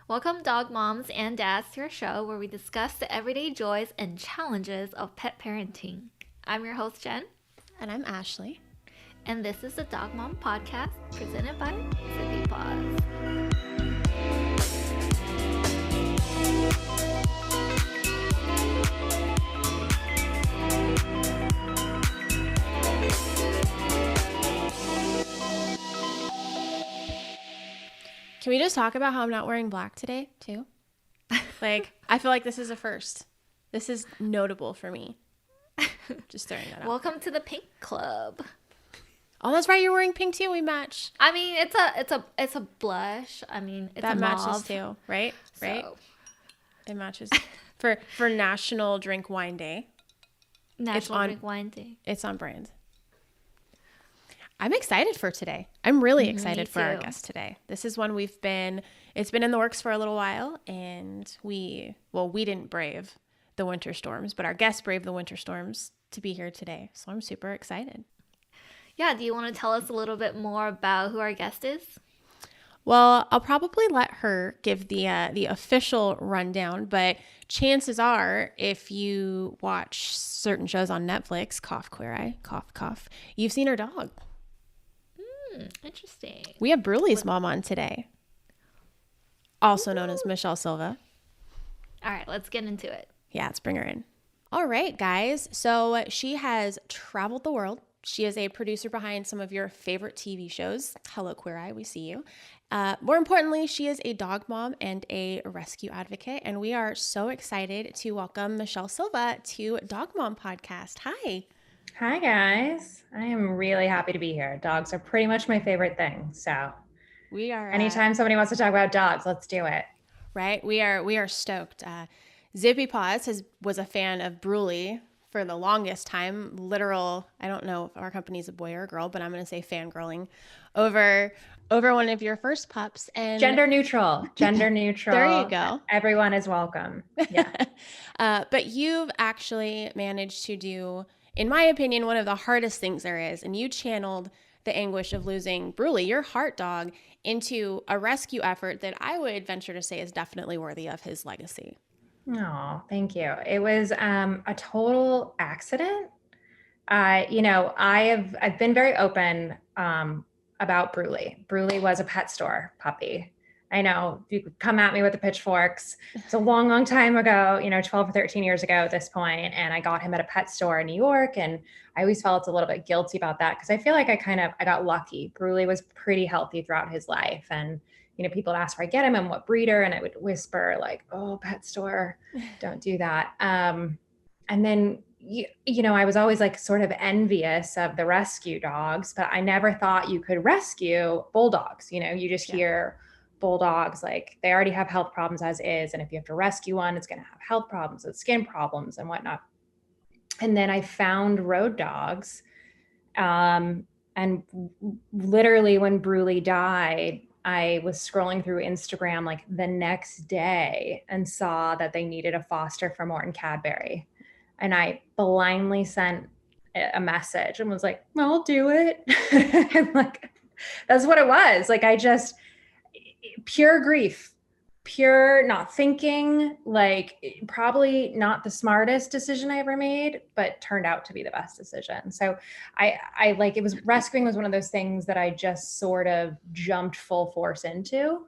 Welcome, dog moms and dads, to our show where we discuss the everyday joys and challenges of pet parenting. I'm your host, Jen, And I'm Ashley. and this is the Dog Mom Podcast presented by ZippyPaws. Can we just talk about how I'm not wearing black today, too? I feel like this is a first. This is notable for me. Just throwing that out. Welcome to the Pink Club. Oh, that's right. You're wearing pink, too. We match. I mean, it's a blush. I mean, it's That a matches, mauve, too, right? Right? So, It matches. For National Drink Wine Day. National Drink Wine Day. It's on brand. I'm excited for today. I'm really excited for our too. guest today. This is one it's been in the works for a little while, and we didn't brave the winter storms, but our guest braved the winter storms to be here today. So I'm super excited. Yeah, do you want to tell us a little bit more about who our guest is? Well, I'll probably let her give the official rundown, but chances are, if you watch certain shows on Netflix, cough, queer eye, cough, cough, you've seen her dog. Interesting. We have Bruley's mom on today, also known as Michelle Silva. All right, let's get into it. Yeah, let's bring her in. All right, guys. So she has traveled the world. She is a producer behind some of your favorite TV shows. Hello, Queer Eye, we see you. More importantly, she is a dog mom and a rescue advocate. And we are so excited to welcome Michelle Silva to Dog Mom Podcast. Hi. Hi, guys. I am really happy to be here. Dogs are pretty much my favorite thing. So We are anytime somebody wants to talk about dogs, let's do it. right. We are stoked. ZippyPaws was a fan of Bruley for the longest time. Literal, I don't know if our company's a boy or a girl, but I'm going to say fangirling over one of your first pups. And Gender neutral. Gender neutral. There you go. Everyone is welcome. Yeah. But you've actually managed to do, in my opinion, one of the hardest things there is. And you channeled the anguish of losing Bruley, your heart dog, into a rescue effort that I would venture to say is definitely worthy of his legacy. Oh, thank you. It was a total accident. I've been very open about Bruley. Bruley was a pet store puppy. I know you could come at me with the pitchforks. It's a long, long time ago, 12 or 13 years ago at this point. And I got him at a pet store in New York. And I always felt a little bit guilty about that because I feel like I got lucky. Bruley was pretty healthy throughout his life. And, people would ask where I get him and what breeder. And I would whisper like, oh, pet store, don't do that. And then, I was always like sort of envious of the rescue dogs, but I never thought you could rescue bulldogs. You just hear bulldogs, like they already have health problems as is. And if you have to rescue one, it's going to have health problems and skin problems and whatnot. And then I found road dogs. And literally when Bruley died, I was scrolling through Instagram like the next day and saw that they needed a foster for Morton Cadbury. And I blindly sent a message and was like, well, I'll do it. And like, that's what it was. Like, pure grief, pure not thinking, like probably not the smartest decision I ever made, but turned out to be the best decision. So rescuing was one of those things that I just sort of jumped full force into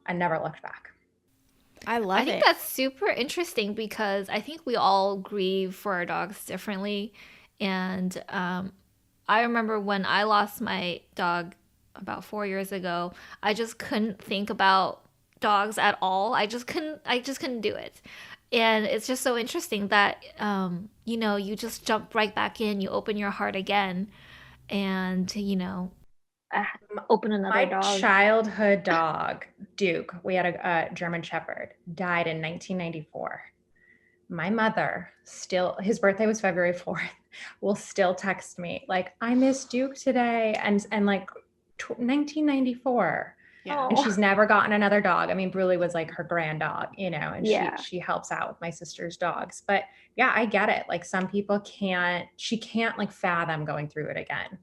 and never looked back. I think that's super interesting because I think we all grieve for our dogs differently. And I remember when I lost my dog about 4 years ago, I just couldn't think about dogs at all. I just couldn't do it. And it's just so interesting that, you just jump right back in, you open your heart again and, open another dog. My childhood dog, Duke, we had a German Shepherd, died in 1994. My mother his birthday was February 4th, will still text me like, I miss Duke today. And like 1994. Yeah. And she's never gotten another dog. I mean, Bruley was like her grand dog, and she helps out with my sister's dogs. But yeah, I get it. Like some people she can't like fathom going through it again.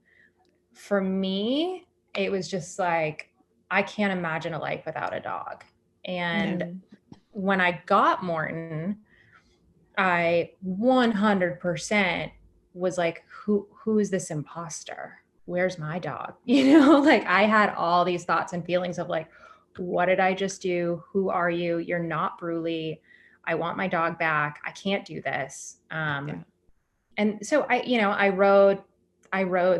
For me, it was just like, I can't imagine a life without a dog. And when I got Morton, I 100% was like, who is this imposter? Where's my dog? Like I had all these thoughts and feelings of like, what did I just do? Who are you? You're not Bruley. I want my dog back. I can't do this. And so I rode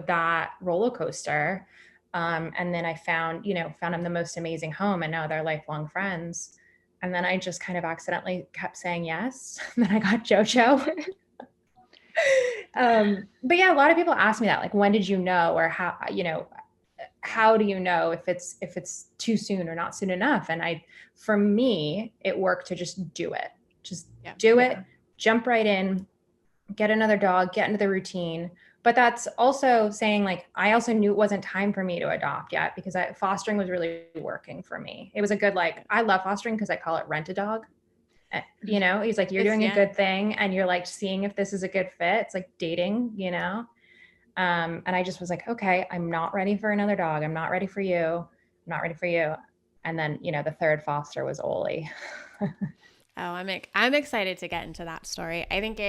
that roller coaster. And then I found him the most amazing home, and now they're lifelong friends. And then I just kind of accidentally kept saying yes. And then I got JoJo. But yeah, a lot of people ask me that, like, when did you know, or how do you know if it's too soon or not soon enough? And for me, it worked to just do it. Just do it, jump right in, get another dog, get into the routine. But that's also saying, like, I also knew it wasn't time for me to adopt yet, because fostering was really working for me. It was a good, like, I love fostering because I call it rent a dog. He's like, you're doing a good thing, and you're like seeing if this is a good fit. It's like dating, and I just was like, okay, I'm not ready for another dog. I'm not ready for you. I'm not ready for you. And then, the third foster was Oli. I'm excited to get into that story. I think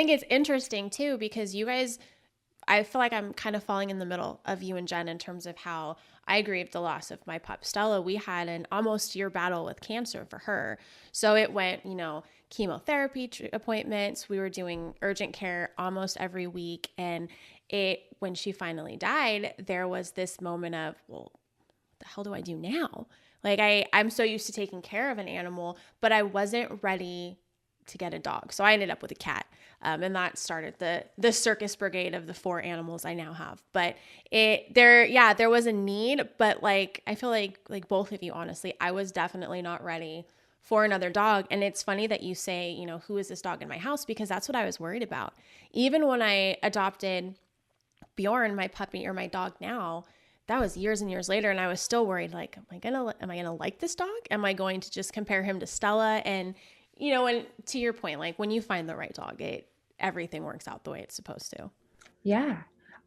it's interesting too, because you guys, I feel like I'm kind of falling in the middle of you and Jen in terms of how I grieved the loss of my pup Stella. We had an almost year battle with cancer for her. So it went, chemotherapy appointments. We were doing urgent care almost every week. And when she finally died, there was this moment of, well, what the hell do I do now? Like I'm so used to taking care of an animal, but I wasn't ready to get a dog. So I ended up with a cat. And that started the circus brigade of the 4 animals I now have. But there was a need, but like, I feel like both of you, honestly, I was definitely not ready for another dog. And it's funny that you say, who is this dog in my house? Because that's what I was worried about. Even when I adopted Bjorn, my puppy, or my dog now, that was years and years later. And I was still worried, like, am I going to like this dog? Am I going to just compare him to Stella? And, and to your point, like, when you find the right dog, everything works out the way it's supposed to. Yeah.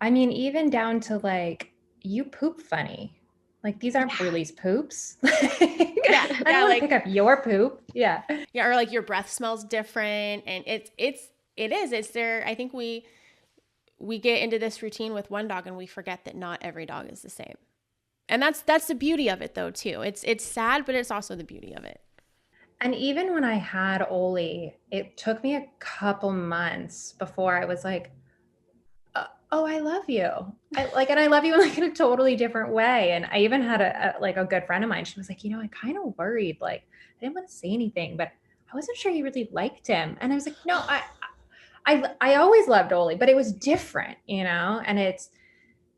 I mean, even down to like, you poop funny. Like, these aren't Bruley's poops. I don't like pick up your poop. Yeah. Yeah. Or like your breath smells different. And it's there. I think we get into this routine with one dog and we forget that not every dog is the same. And that's the beauty of it though, too. It's sad, but it's also the beauty of it. And even when I had Oli, it took me a couple months before I was like, oh, I love you. And I love you in like in a totally different way. And I even had a good friend of mine. She was like, I kind of worried, like, I didn't want to say anything, but I wasn't sure you really liked him. And I was like, no, I always loved Oli, but it was different, and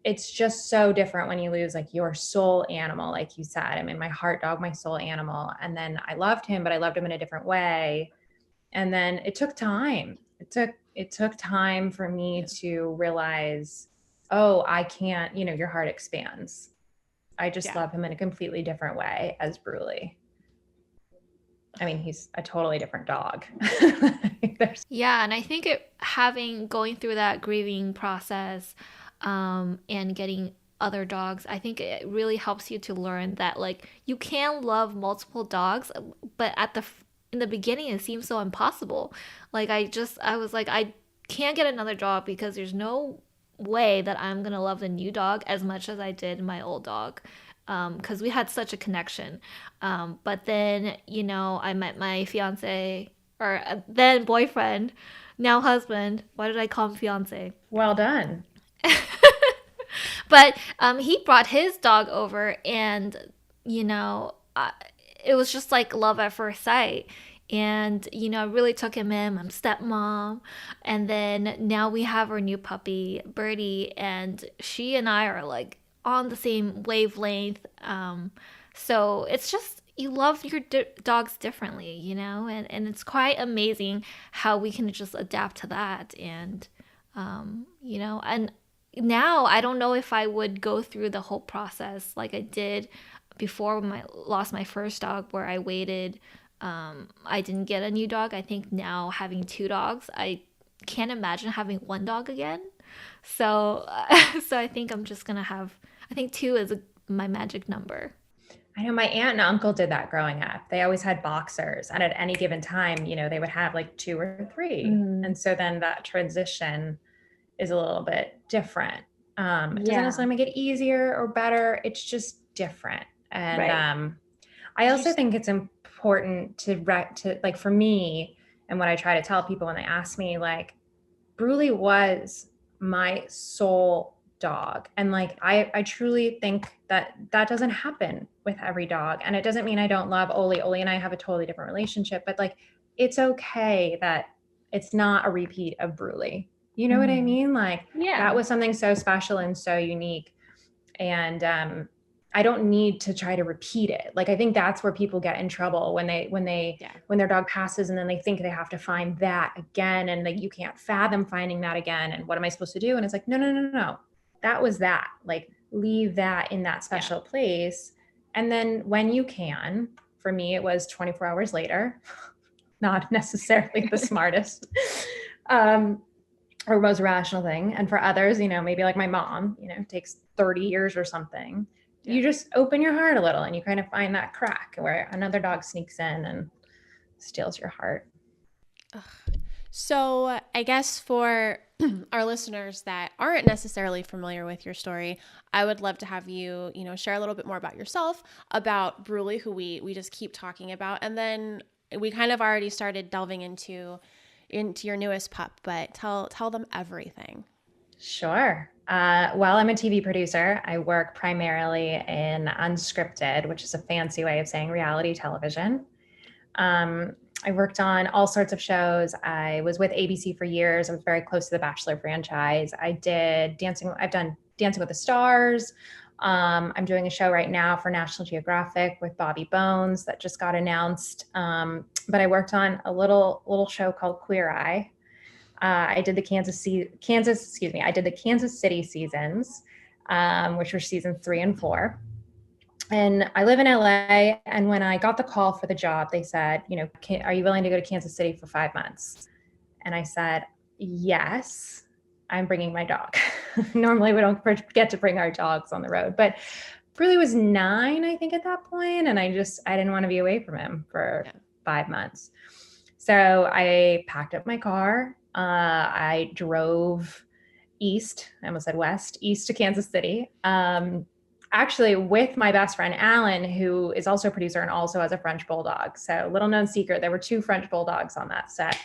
it's just so different when you lose like your soul animal, like you said. I mean, my heart dog, my soul animal. And then I loved him, but I loved him in a different way. And then it took time. It took time for me to realize, oh, I can't, your heart expands. I just love him in a completely different way as Bruley. I mean, he's a totally different dog. Yeah, and I think going through that grieving process, and getting other dogs, I think it really helps you to learn that like you can love multiple dogs, but in the beginning it seems so impossible. Like I was like, I can't get another dog because there's no way that I'm gonna love the new dog as much as I did my old dog, because we had such a connection. But then I met my fiance, or then boyfriend, now husband. Why did I call him fiance? Well done. But he brought his dog over, and it was just like love at first sight. And I really took him in. I'm stepmom, and then now we have our new puppy Birdie, and she and I are like on the same wavelength. So it's just, you love your dogs differently, and it's quite amazing how we can just adapt to that. And and now I don't know if I would go through the whole process like I did before when I lost my first dog, where I waited. I didn't get a new dog. I think now having 2 dogs, I can't imagine having 1 dog again. So I think I'm just gonna have, I think 2 is my magic number. I know my aunt and uncle did that growing up. They always had boxers, and at any given time, you know, they would have like 2 or 3. And so then that transition is a little bit different. It doesn't necessarily make it easier or better. It's just different. And I also think it's important to like, for me, and what I try to tell people when they ask me, like, Bruley was my soul dog. And like, I truly think that doesn't happen with every dog. And it doesn't mean I don't love Oli. Oli and I have a totally different relationship, but like, it's okay that it's not a repeat of Bruley. You know what I mean? Like, that was something so special and so unique. And I don't need to try to repeat it. Like, I think that's where people get in trouble when their dog passes, and then they think they have to find that again, and like, you can't fathom finding that again. And what am I supposed to do? And it's like, no. That was that. Like, leave that in that special place. And then when you can, for me, it was 24 hours later, not necessarily the smartest or most rational thing. And for others, you know, maybe like my mom, you know, takes 30 years or something. You just open your heart a little, and you kind of find that crack where another dog sneaks in and steals your heart. So I guess for our listeners that aren't necessarily familiar with your story, I would love to have you, you know, share a little bit more about yourself, about Bruley, who we just keep talking about. And then we kind of already started delving into your newest pup, but tell them everything. Sure. Well, I'm a TV producer. I work primarily in unscripted, which is a fancy way of saying reality television. I worked on all sorts of shows. I was with ABC for years. I was very close to the Bachelor franchise. I've done Dancing with the Stars. I'm doing a show right now for National Geographic with Bobby Bones that just got announced. But I worked on a little show called Queer Eye. I did the Kansas City seasons, which were seasons 3 and 4. And I live in LA. And when I got the call for the job, they said, you know, are you willing to go to Kansas City for 5 months? And I said, yes, I'm bringing my dog. Normally we don't get to bring our dogs on the road, but Bruley was 9, I think, at that point. And I didn't want to be away from him for 5 months. So I packed up my car. I drove east, I almost said west, east to Kansas City. Actually with my best friend, Alan, who is also a producer and also has a French Bulldog. So little known secret, there were 2 French Bulldogs on that set.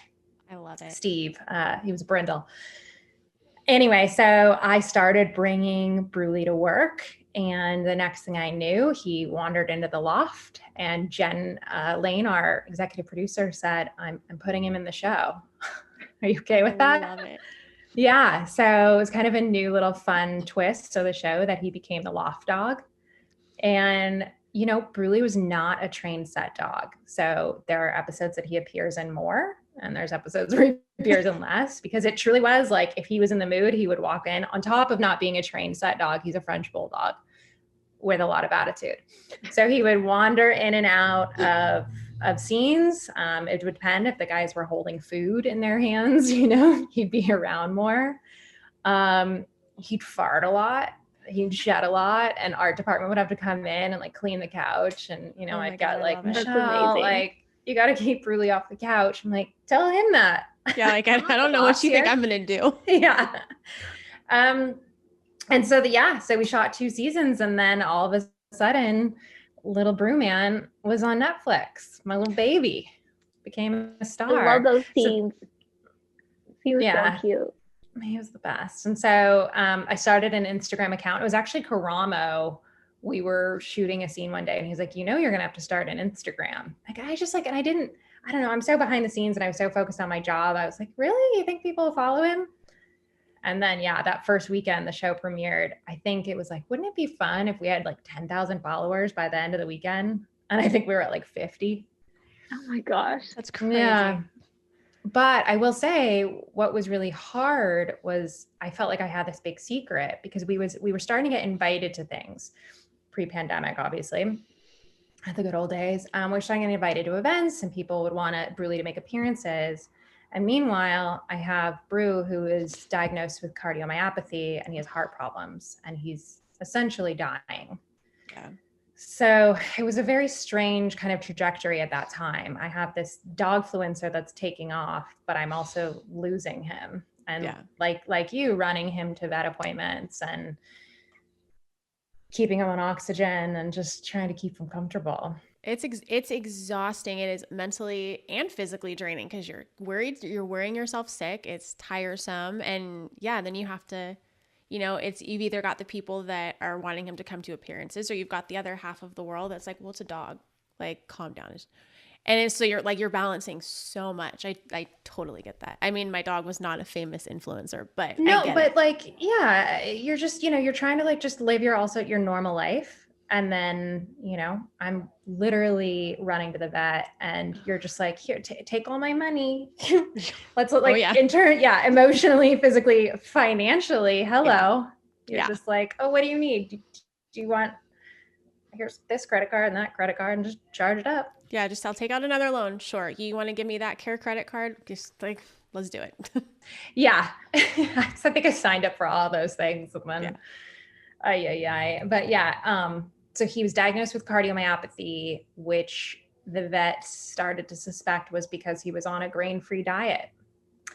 I love it. Steve, he was a brindle. Anyway, so I started bringing Bruley to work. And the next thing I knew, he wandered into the loft, and Jen Lane, our executive producer, said, I'm putting him in the show. Are you okay with that? I love it. Yeah. So it was kind of a new little fun twist to the show that he became the loft dog. And, you know, Bruley was not a trained set dog. So there are episodes that he appears in more, and there's episodes where he appears in less, because it truly was like, if he was in the mood, he would walk in. On top of not being a trained set dog, he's a French Bulldog with a lot of attitude. So he would wander in and out of scenes. It would depend if the guys were holding food in their hands, you know, he'd be around more. He'd fart a lot. He'd shed a lot, and art department would have to come in and like clean the couch. And, you know, I'd get like, Michelle, like, you got to keep Bruley off the couch. I'm like, tell him that. Yeah. Like, I don't know what you think I'm going to do. Yeah. And so so we shot 2 seasons, and then all of a sudden, little Brewman was on Netflix. My little baby became a star. I love those scenes. He was so cute. He was the best. And so I started an Instagram account. It was actually Karamo. We were shooting a scene one day, and he's like, you know, you're going to have to start an Instagram. Like, and I don't know. I'm so behind the scenes, and I was so focused on my job. I was like, really? You think people will follow him? And then, that first weekend the show premiered, I think it was like, wouldn't it be fun if we had like 10,000 followers by the end of the weekend? And I think we were at like 50. Oh my gosh. That's crazy. Yeah. But I will say what was really hard was I felt like I had this big secret, because we were starting to get invited to things pre-pandemic, obviously, at the good old days. We were starting to get invited to events, and people would want Bruley to make appearances. And meanwhile, I have Brew, who is diagnosed with cardiomyopathy, and he has heart problems, and he's essentially dying. Yeah. So it was a very strange kind of trajectory at that time. I have this dogfluencer that's taking off, but I'm also losing him. And like you, running him to vet appointments and keeping him on oxygen and just trying to keep him comfortable. It's exhausting. It is mentally and physically draining because you're worried, you're worrying yourself sick. It's tiresome. And then you have to, you've either got the people that are wanting him to come to appearances, or you've got the other half of the world that's like, well, it's a dog. Like, calm down. And so you're balancing so much. I totally get that. I mean, my dog was not a famous influencer, but no, but like, yeah, you're just, you're trying to like just live your normal life. And then, I'm literally running to the vet and you're just like, here, take all my money. Let's like in turn, emotionally, physically, financially. Hello. You're just like, oh, what do you need? Do you want, here's this credit card and that credit card and just charge it up. Yeah. Just, I'll take out another loan. Sure. You want to give me that care credit card? Just like, let's do it. Yeah. I think I signed up for all those things. And then, but so he was diagnosed with cardiomyopathy, which the vet started to suspect was because he was on a grain-free diet.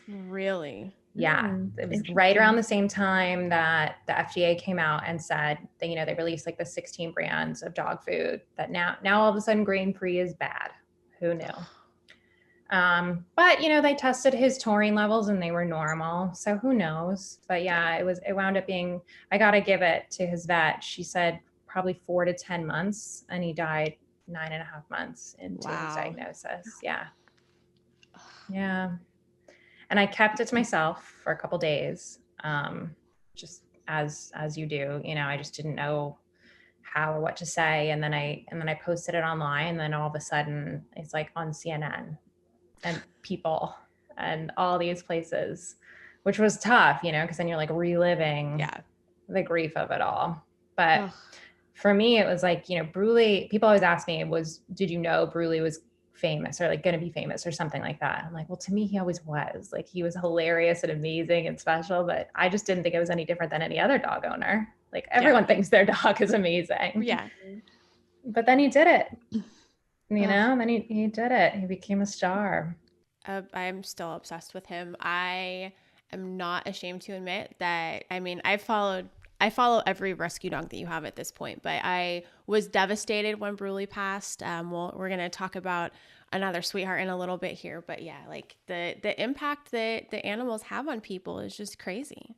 Really? Yeah. It was right around the same time that the FDA came out and said that, they released like the 16 brands of dog food that now all of a sudden grain-free is bad. Who knew? But they tested his taurine levels and they were normal. So who knows? But it wound up being, I got to give it to his vet. She said probably 4 to 10 months and he died 9.5 months into his diagnosis. Yeah. Yeah. And I kept it to myself for a couple days. Just as you do, I just didn't know how or what to say. And then I posted it online and then all of a sudden it's like on CNN and People and all these places, which was tough, because then you're like reliving the grief of it all. But for me, it was like, Bruley, people always ask me, did you know Bruley was famous or like going to be famous or something like that? I'm like, well, to me, he always was. Like, he was hilarious and amazing and special, but I just didn't think it was any different than any other dog owner. Like, everyone thinks their dog is amazing. Yeah. But then he did it, then he did it. He became a star. I'm still obsessed with him. I am not ashamed to admit that, I mean, I follow every rescue dog that you have at this point, but I was devastated when Bruley passed. We're going to talk about another sweetheart in a little bit here, but like the impact that the animals have on people is just crazy.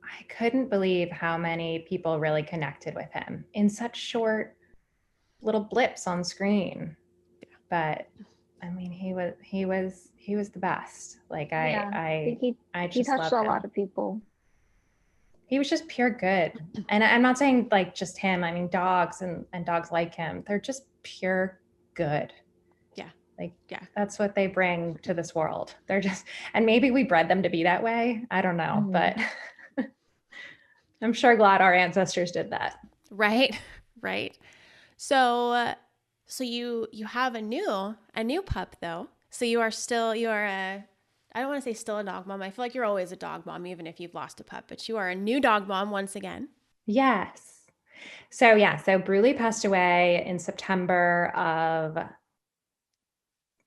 I couldn't believe how many people really connected with him in such short little blips on screen. But I mean, he was the best. Like I just he touched loved a lot of people. He was just pure good. And I'm not saying like just him. I mean, dogs and dogs like him, they're just pure good. That's what they bring to this world. They're just, and maybe we bred them to be that way. I don't know, but I'm sure glad our ancestors did that. Right. So you have a new pup though. So you are I don't want to say still a dog mom. I feel like you're always a dog mom, even if you've lost a pup, but you are a new dog mom once again. Yes. So Bruley passed away in September of,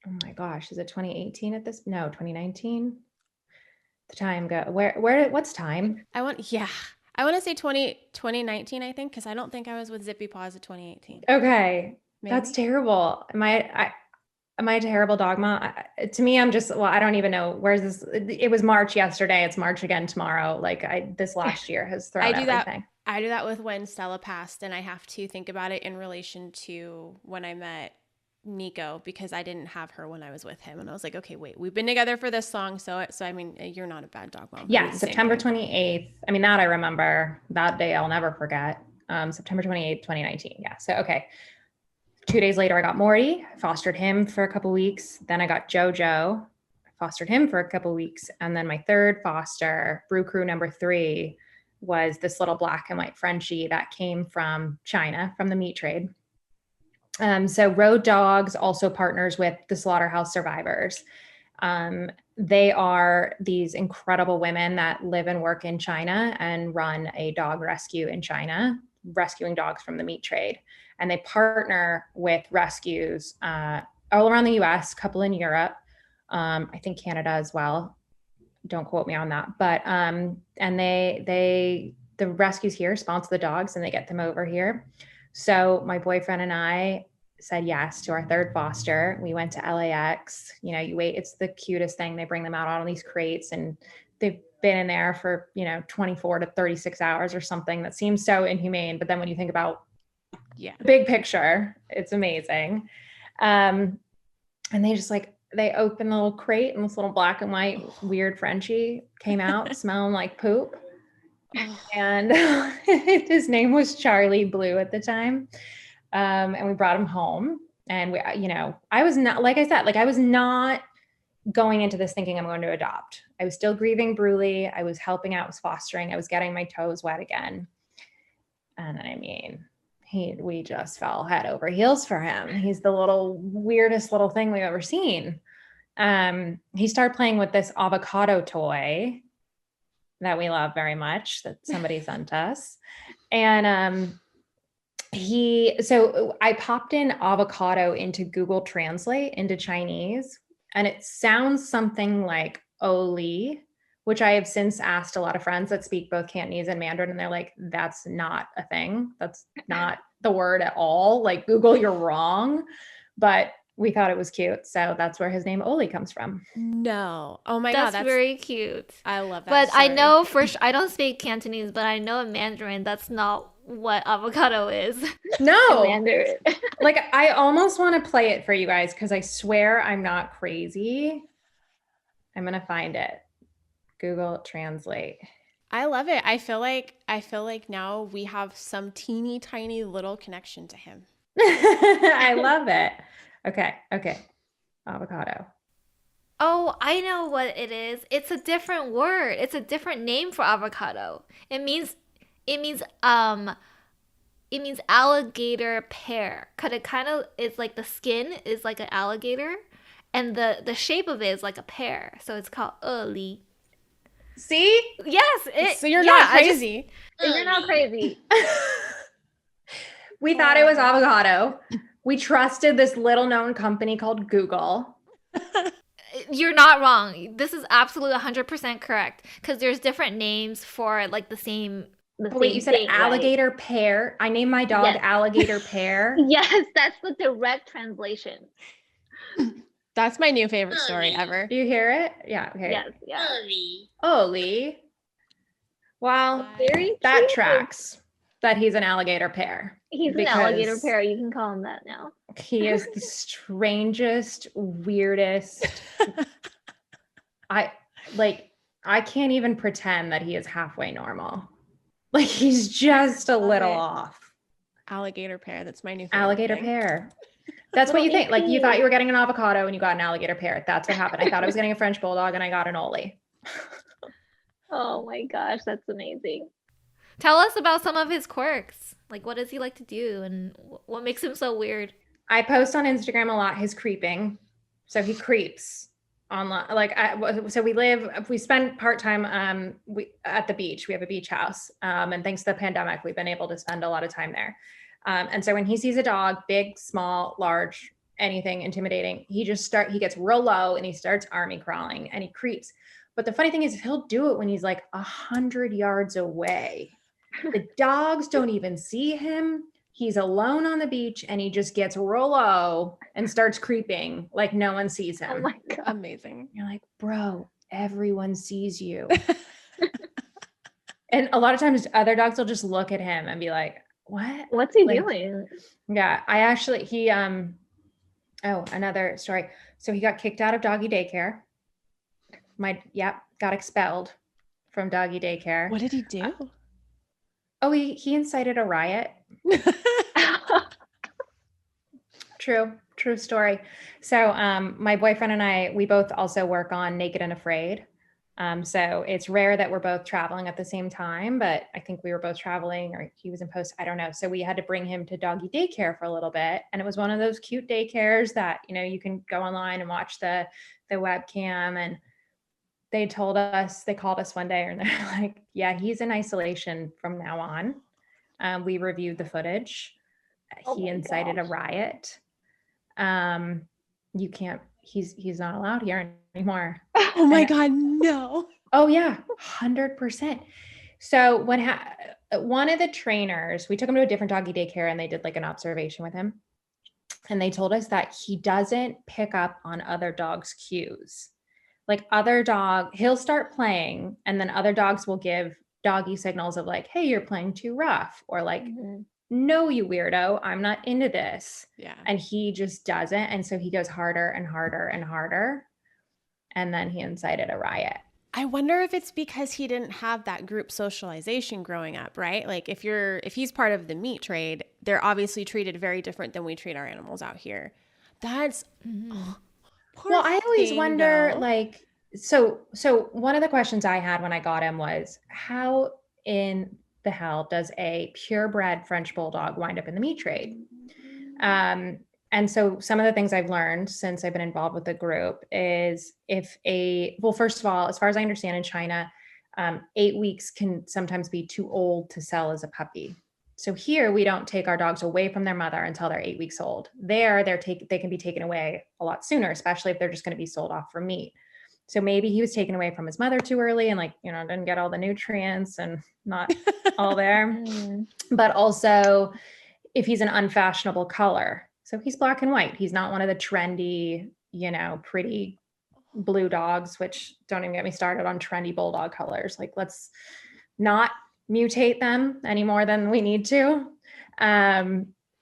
oh my gosh, is it 2018 at this? No, 2019. The time go, what's time? I want to say 2019, I think, because I don't think I was with ZippyPaws at 2018. Okay. Maybe? That's terrible. Am I a terrible dog mom? To me, I'm just, I don't even know. Where's this? It was March yesterday. It's March again tomorrow. Like this last year has thrown everything. I do that with when Stella passed, and I have to think about it in relation to when I met Nico, because I didn't have her when I was with him. And I was like, okay, wait, we've been together for this long. So I mean, you're not a bad dog mom. Yeah. September 28th. I mean, that I remember. That day I'll never forget. September 28th, 2019. Yeah. So, okay. 2 days later, I got Morty, fostered him for a couple weeks. Then I got Jojo, fostered him for a couple weeks. And then my third foster, Brew Crew number 3, was this little black and white Frenchie that came from China, from the meat trade. So Road Dogs also partners with the Slaughterhouse Survivors. They are these incredible women that live and work in China and run a dog rescue in China. rescuing dogs from the meat trade. And they partner with rescues all around the US, a couple in Europe, I think Canada as well. Don't quote me on that. But and the rescues here sponsor the dogs and they get them over here. So my boyfriend and I said yes to our third foster. We went to LAX. You know, you wait, it's the cutest thing. They bring them out on these crates and they've been in there for, 24 to 36 hours or something. That seems so inhumane. But then when you think about the big picture, it's amazing. And they just they opened the little crate and this little black and white weird Frenchie came out smelling like poop. And his name was Charlie Blue at the time. And we brought him home and we, I was not, like I said, I was not going into this thinking I'm going to adopt. I was still grieving Bruley. I was helping out with fostering. I was getting my toes wet again. And I mean, we just fell head over heels for him. He's the weirdest little thing we've ever seen. He started playing with this avocado toy that we love very much that somebody sent us. And so I popped in avocado into Google Translate into Chinese, and it sounds something like Oli, which I have since asked a lot of friends that speak both Cantonese and Mandarin, and they're like, that's not a thing. That's not the word at all. Google, you're wrong. But we thought it was cute. So that's where his name Oli comes from. No. Oh my God. That's very cute. I love that. But story. I know I don't speak Cantonese, but I know in Mandarin, that's not what avocado is. No. Mandarin. I almost want to play it for you guys because I swear I'm not crazy. I'm going to find it. Google Translate. I love it. I feel like now we have some teeny tiny little connection to him. I love it. Okay. Avocado. Oh, I know what it is. It's a different word. It's a different name for avocado. It means alligator pear. Cause it kind of is the skin is like an alligator, and the shape of it is like a pear. So it's called Li. See? Yes. So you're not crazy. You're not crazy. We thought it was avocado. We trusted this little known company called Google. You're not wrong. This is absolutely 100% correct because there's different names for the same. Wait, you said thing, alligator right? Pear. I named my dog Alligator Pear. Yes, that's the direct translation. That's my new favorite story ever. Do you hear it? Yeah. Okay. Yes. Yeah. Oli. Well, that tracks that he's an alligator pear. He's an alligator pear. You can call him that now. He is the strangest, weirdest. I can't even pretend that he is halfway normal. He's just a little off. Alligator pear. That's my new favorite alligator thing. Pear. That's what you think. You thought you were getting an avocado and you got an alligator pear. That's what happened. I thought I was getting a French bulldog and I got an Oli. Oh my gosh, that's amazing. Tell us about some of his quirks. What does he like to do and what makes him so weird? I post on Instagram a lot his creeping. So he creeps online. We spend part-time at the beach. We have a beach house. And thanks to the pandemic, we've been able to spend a lot of time there. And so when he sees a dog, big, small, large, anything intimidating, he gets real low and he starts army crawling and he creeps. But the funny thing is he'll do it when he's 100 yards away. The dogs don't even see him. He's alone on the beach and he just gets real low and starts creeping like no one sees him. Oh my God. Amazing. You're like, bro, everyone sees you. And a lot of times other dogs will just look at him and be like, what? What's he doing? Yeah, another story. So he got kicked out of doggy daycare. Got expelled from doggy daycare. What did he do? He incited a riot. True story. So my boyfriend and I, we both also work on Naked and Afraid. So it's rare that we're both traveling at the same time, but I think we were both traveling or he was in post, I don't know. So we had to bring him to doggy daycare for a little bit. And it was one of those cute daycares that, you can go online and watch the webcam. And they called us one day and they're like, yeah, he's in isolation from now on. We reviewed the footage. Oh He my incited a gosh. riot. You can't, he's not allowed here anymore. Oh my And- God, no. Oh yeah, 100%. So one of the trainers, we took him to a different doggy daycare and they did like an observation with him. And they told us that he doesn't pick up on other dogs' cues. Like he'll start playing and then other dogs will give doggy signals of like, hey, you're playing too rough, or like, no, you weirdo, I'm not into this. Yeah. And he just doesn't. And so he goes harder and harder and harder. And then he incited a riot. I wonder if it's because he didn't have that group socialization growing up, right? Like if he's part of the meat trade, they're obviously treated very different than we treat our animals out here. That's well, I always wonder, like, so one of the questions I had when I got him was, how in the hell does a purebred French bulldog wind up in the meat trade? And so some of the things I've learned since I've been involved with the group is first of all, as far as I understand in China, 8 weeks can sometimes be too old to sell as a puppy. So here we don't take our dogs away from their mother until they're 8 weeks old. There, they can be taken away a lot sooner, especially if they're just going to be sold off for meat. So maybe he was taken away from his mother too early and like, didn't get all the nutrients and not all there. But also if he's an unfashionable color. So he's black and white. He's not one of the trendy, pretty blue dogs, which don't even get me started on trendy bulldog colors. Like, let's not mutate them any more than we need to.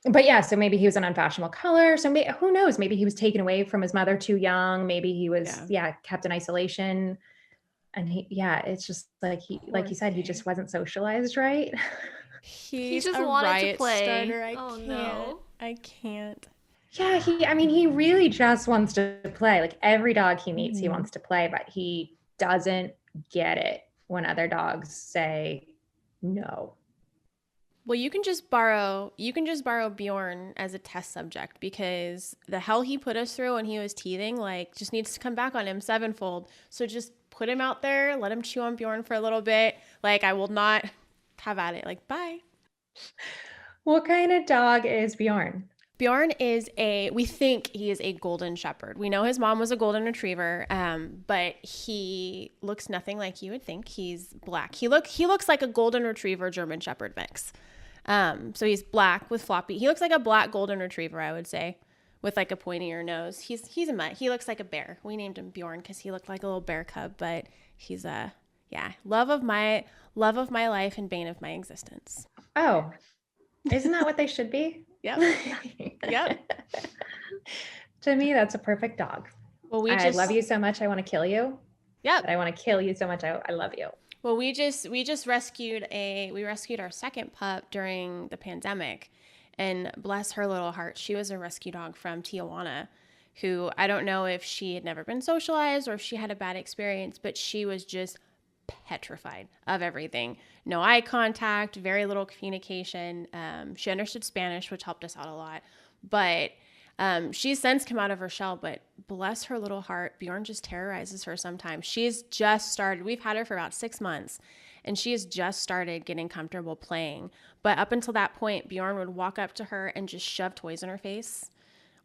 But yeah, so maybe he was an unfashionable color. So who knows? Maybe he was taken away from his mother too young. Maybe he was, kept in isolation. And it's just like like you said, he just wasn't socialized right. He just wanted to play. Starter. No. I can't. Yeah, he really just wants to play. Like every dog he meets, he wants to play, but he doesn't get it when other dogs say no. Well, you can just borrow Bjorn as a test subject, because the hell he put us through when he was teething, like, just needs to come back on him sevenfold. So just put him out there, let him chew on Bjorn for a little bit. Like, I will not have at it. Like, bye. What kind of dog is Bjorn? Bjorn we think he is a golden shepherd. We know his mom was a golden retriever, but he looks nothing like you would think. He's black. He looks like a golden retriever German shepherd mix. So he's black with floppy. He looks like a black golden retriever, I would say, with like a pointier nose. He's a mutt. He looks like a bear. We named him Bjorn because he looked like a little bear cub, but he's love of my life and bane of my existence. Oh, isn't that what they should be? Yep. Yep. To me, that's a perfect dog. Well, I love you so much. I want to kill you. Yep. But I want to kill you so much. I love you. Well, we just rescued our second pup during the pandemic, and bless her little heart, she was a rescue dog from Tijuana, who I don't know if she had never been socialized or if she had a bad experience, but she was just petrified of everything. No eye contact, very little communication. She understood Spanish, which helped us out a lot, but she's since come out of her shell, but bless her little heart, Bjorn just terrorizes her sometimes. She's just started. We've had her for about 6 months, and she has just started getting comfortable playing. But up until that point, Bjorn would walk up to her and just shove toys in her face,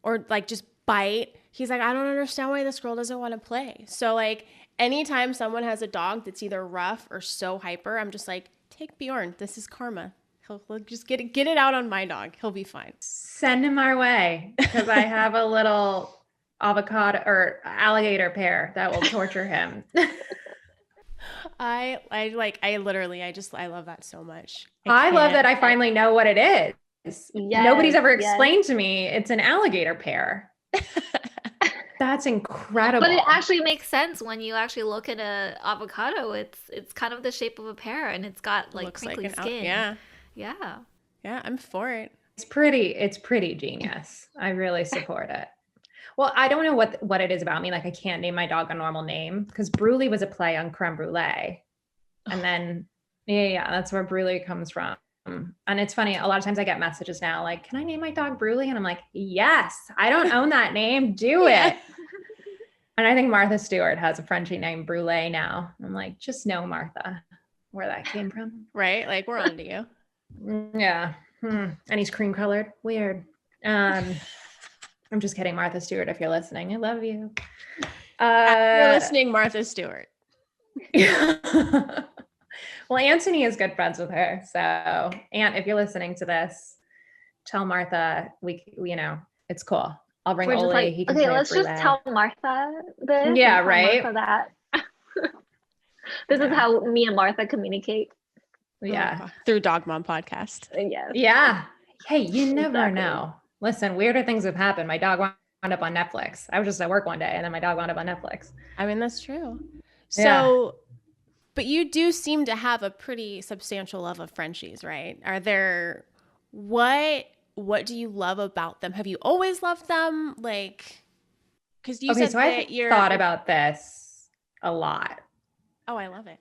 or like just bite. He's like, I don't understand why this girl doesn't want to play. So like anytime someone has a dog that's either rough or so hyper, I'm just like, take Bjorn. This is karma. He'll just get it out on my dog. He'll be fine. Send him our way, because I have a little avocado or alligator pair that will torture him. I love that so much. I love that I finally know what it is. Yes, Nobody's ever explained to me it's an alligator pear. That's incredible. But it actually makes sense when you actually look at an avocado. It's kind of the shape of a pear, and it's got like crinkly skin. Yeah, I'm for it. It's pretty genius. I really support it. Well, I don't know what it is about me. Like, I can't name my dog a normal name, because Bruley was a play on creme brulee. And then, that's where Bruley comes from. And it's funny, a lot of times I get messages now like, can I name my dog Bruley? And I'm like, yes, I don't own that name. Do it. And I think Martha Stewart has a Frenchie named Bruley now. I'm like, just know, Martha, where that came from. Right? Like, we're on to you. Yeah. And he's cream colored. Weird. I'm just kidding, Martha Stewart, if you're listening. I love you. You're listening, Martha Stewart. Well, Anthony is good friends with her. So, Aunt, if you're listening to this, tell Martha it's cool. I'll bring Ole. Like, he can okay, play let's just tell Martha this. Yeah, tell right. Martha that. This is how me and Martha communicate. Yeah, through Dog Mom podcast. Yes. Yeah. Hey, you never know. Listen, weirder things have happened. My dog wound up on Netflix. I was just at work one day, and then my dog wound up on Netflix. I mean, that's true. So. But you do seem to have a pretty substantial love of Frenchies, right? Are there what do you love about them? Have you always loved them? Like, because you said so I've thought about this a lot. Oh, I love it.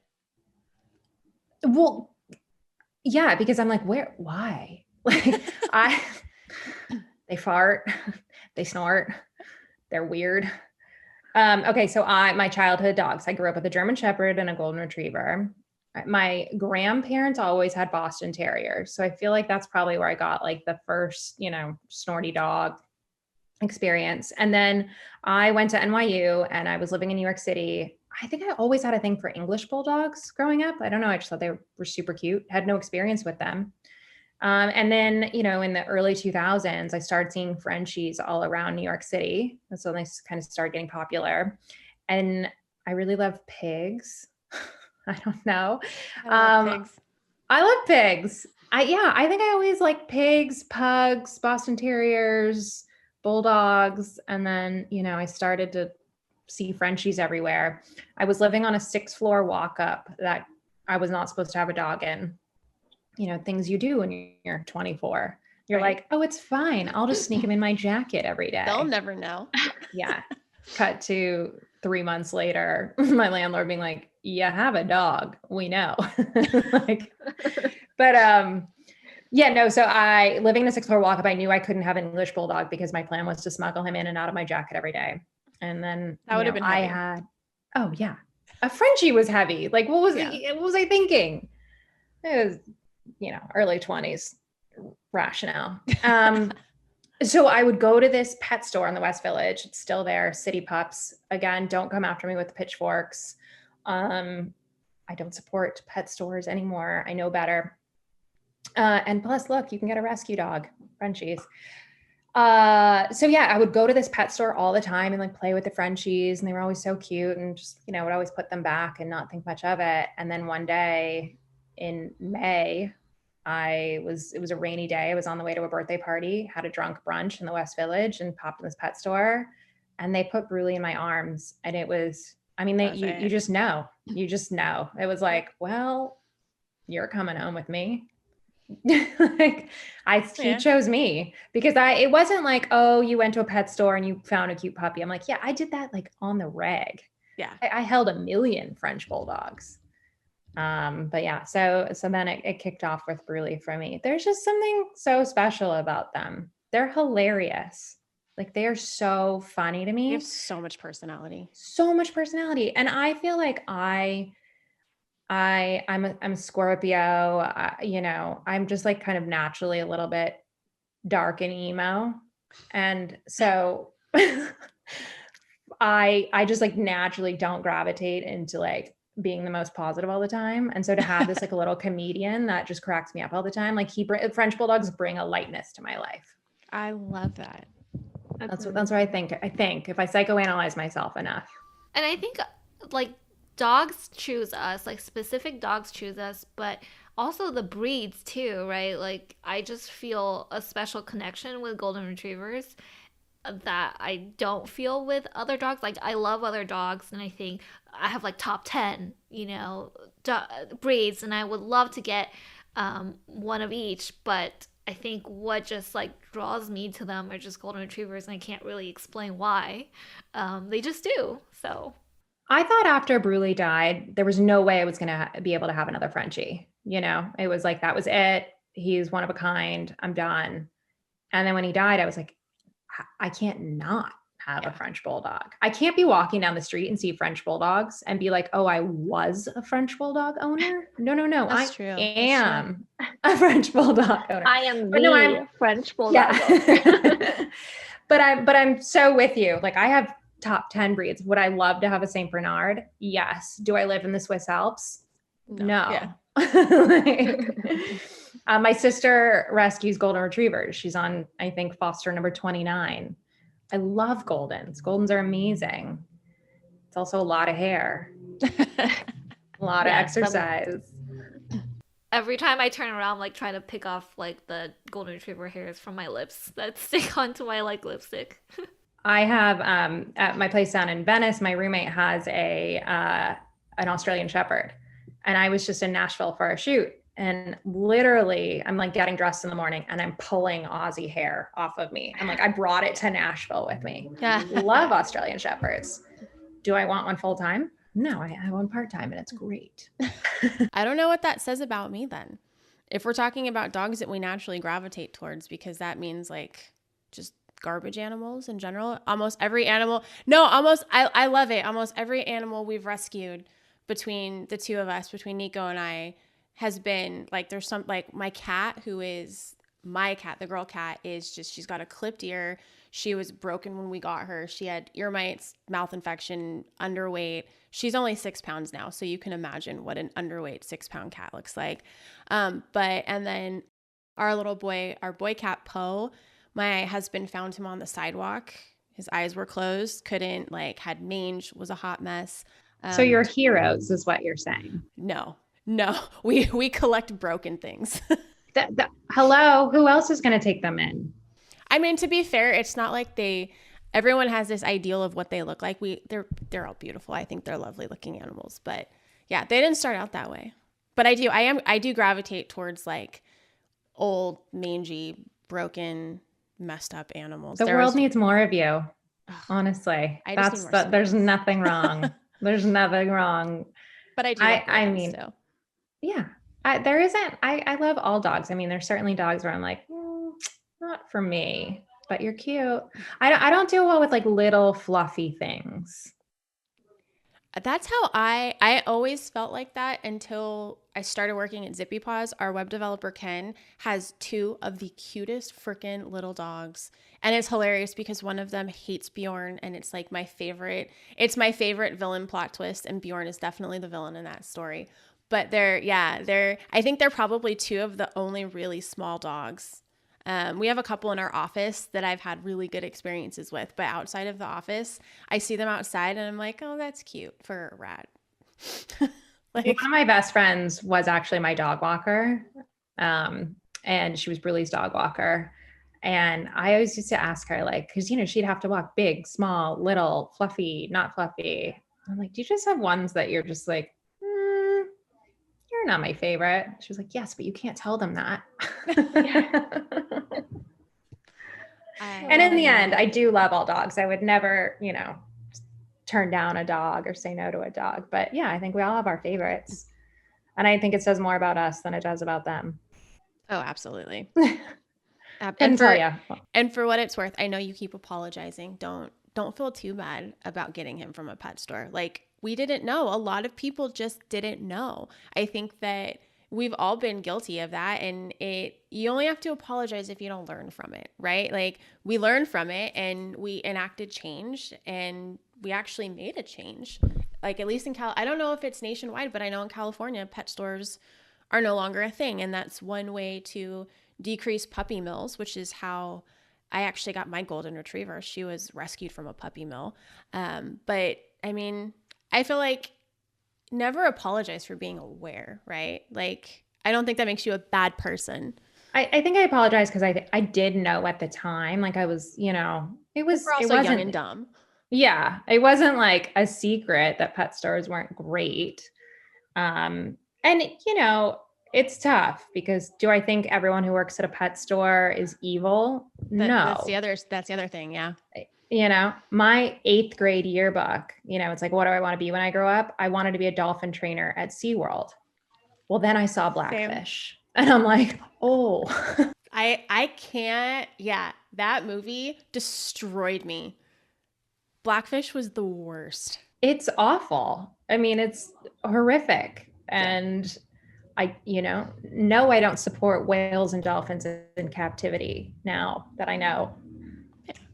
Well, yeah, because I'm like, why? Like, they fart, they snort, they're weird. Okay, so my childhood dogs, I grew up with a German Shepherd and a Golden Retriever. My grandparents always had Boston Terriers. So I feel like that's probably where I got like the first, snorty dog experience. And then I went to NYU and I was living in New York City. I think I always had a thing for English bulldogs growing up. I don't know. I just thought they were super cute. Had no experience with them. And then, in the early 2000s, I started seeing Frenchies all around New York City. And so they kind of started getting popular. And I really love pigs. I don't know. I love pigs. I love pigs. I think I always like pigs, pugs, Boston Terriers, bulldogs. And then, I started to see Frenchies everywhere. I was living on a 6th floor walk up that I was not supposed to have a dog in. Things you do when you're 24. You're like, oh, it's fine. I'll just sneak him in my jacket every day. They'll never know. Yeah. Cut to 3 months later, my landlord being like, you have a dog. We know. So I living in a 6th floor walk-up, I knew I couldn't have an English bulldog because my plan was to smuggle him in and out of my jacket every day. And then that would have been heavy. A Frenchie was heavy. Like, what was I thinking? It was, early 20s rationale. So I would go to this pet store in the West Village. It's still there. City Pups. Again, don't come after me with the pitchforks. I don't support pet stores anymore. I know better. And plus, look, you can get a rescue dog, Frenchies. I would go to this pet store all the time and like play with the Frenchies, and they were always so cute, and just, would always put them back and not think much of it. And then one day in May, it was a rainy day. I was on the way to a birthday party, had a drunk brunch in the West Village, and popped in this pet store, and they put Bruley in my arms. And it was, you just know. It was like, well, you're coming home with me. He chose me because it wasn't like, oh, you went to a pet store and you found a cute puppy. I'm like, yeah, I did that like on the reg. Yeah. I held 1 million French bulldogs. So then it kicked off with Bruley for me. There's just something so special about them. They're hilarious. Like, they are so funny to me. They have so much personality. And I feel like I'm a Scorpio, I'm just like kind of naturally a little bit dark and emo. And so I just like naturally don't gravitate into like being the most positive all the time. And so to have this like a little comedian that just cracks me up all the time, like French bulldogs bring a lightness to my life. I love that. That's what I think if I psychoanalyze myself enough. And I think like dogs choose us, like specific dogs choose us, but also the breeds too, right? Like, I just feel a special connection with Golden Retrievers that I don't feel with other dogs. Like, I love other dogs, and I think I have like top 10, breeds, and I would love to get one of each, but I think what just like draws me to them are just Golden Retrievers, and I can't really explain why. They just do. So I thought after Bruley died, there was no way I was going to be able to have another Frenchie. It was like, that was it. He's one of a kind. I'm done. And then when he died, I was like, I can't not have a French bulldog. I can't be walking down the street and see French bulldogs and be like, oh, I was a French bulldog owner. No. That's true. Am a French bulldog owner. I am the French bulldog owner. but I'm so with you. Like I have top 10 breeds. Would I love to have a Saint Bernard? Yes. Do I live in the Swiss Alps? No. Yeah. My sister rescues golden retrievers. She's on, I think, foster number 29. I love Goldens. Goldens are amazing. It's also a lot of hair, a lot of exercise. Every time I turn around, I'm like trying to pick off like the golden retriever hairs from my lips that stick onto my like lipstick. I have at my place down in Venice, my roommate has an Australian Shepherd, and I was just in Nashville for a shoot. And literally, I'm like getting dressed in the morning and I'm pulling Aussie hair off of me. I'm like, I brought it to Nashville with me. Love Australian Shepherds. Do I want one full time? No, I have one part time and it's great. I don't know what that says about me then. If we're talking about dogs that we naturally gravitate towards, because that means like just garbage animals in general. Almost every animal. No, I love it. Almost every animal we've rescued between the two of us, between Nico and I, has been like, there's some, like my cat, who is my cat, the girl cat, is just, she's got a clipped ear. She was broken when we got her. She had ear mites, mouth infection, underweight. She's only 6 pounds now. So you can imagine what an underweight 6-pound cat looks like. And then our little boy, our boy cat Poe, my husband found him on the sidewalk. His eyes were closed, couldn't, like, had mange, was a hot mess. So you're heroes is what you're saying. No, we collect broken things. Hello, who else is going to take them in? I mean, to be fair, it's not like everyone has this ideal of what they look like. They're all beautiful. I think they're lovely looking animals, but yeah, they didn't start out that way. But I do gravitate towards like old, mangy, broken, messed up animals. The world needs more of you. Honestly, there's nothing wrong. There's nothing wrong. But I mean, still. Yeah, there isn't. I love all dogs. I mean, there's certainly dogs where I'm like, not for me, but you're cute. I don't do well with like little fluffy things. That's how I always felt like that until I started working at ZippyPaws. Our web developer, Ken, has 2 of the cutest freaking little dogs. And it's hilarious because one of them hates Bjorn, and it's like my favorite. It's my favorite villain plot twist, and Bjorn is definitely the villain in that story. But I think they're probably 2 of the only really small dogs. We have a couple in our office that I've had really good experiences with, but outside of the office, I see them outside and I'm like, oh, that's cute for a rat. One of my best friends was actually my dog walker. And she was Bruley's dog walker. And I always used to ask her, like, cause she'd have to walk big, small, little, fluffy, not fluffy. I'm like, do you just have ones that you're just like, you're not my favorite? She was like, yes, but you can't tell them that. And in the end, I do love all dogs. I would never, turn down a dog or say no to a dog. But yeah, I think we all have our favorites. And I think it says more about us than it does about them. Oh, absolutely. And for what it's worth, I know you keep apologizing. Don't feel too bad about getting him from a pet store. Like, we didn't know. A lot of people just didn't know. I think that we've all been guilty of that, and you only have to apologize if you don't learn from it, right? Like, we learned from it and we enacted change, and we actually made a change. Like, at least in I don't know if it's nationwide, but I know in California, pet stores are no longer a thing, and that's one way to decrease puppy mills, which is how I actually got my golden retriever. She was rescued from a puppy mill. But I mean, I feel like never apologize for being aware, right? Like, I don't think that makes you a bad person. I think I apologize because I did know at the time. Like, I was, it was young and dumb. Yeah, it wasn't like a secret that pet stores weren't great. And it's tough because do I think everyone who works at a pet store is evil? No. That's the other thing. Yeah. My 8th grade yearbook, it's like, what do I want to be when I grow up? I wanted to be a dolphin trainer at SeaWorld. Well, then I saw Blackfish and I'm like, oh, I can't. Yeah. That movie destroyed me. Blackfish was the worst. It's awful. I mean, it's horrific. And no, I don't support whales and dolphins in captivity now that I know.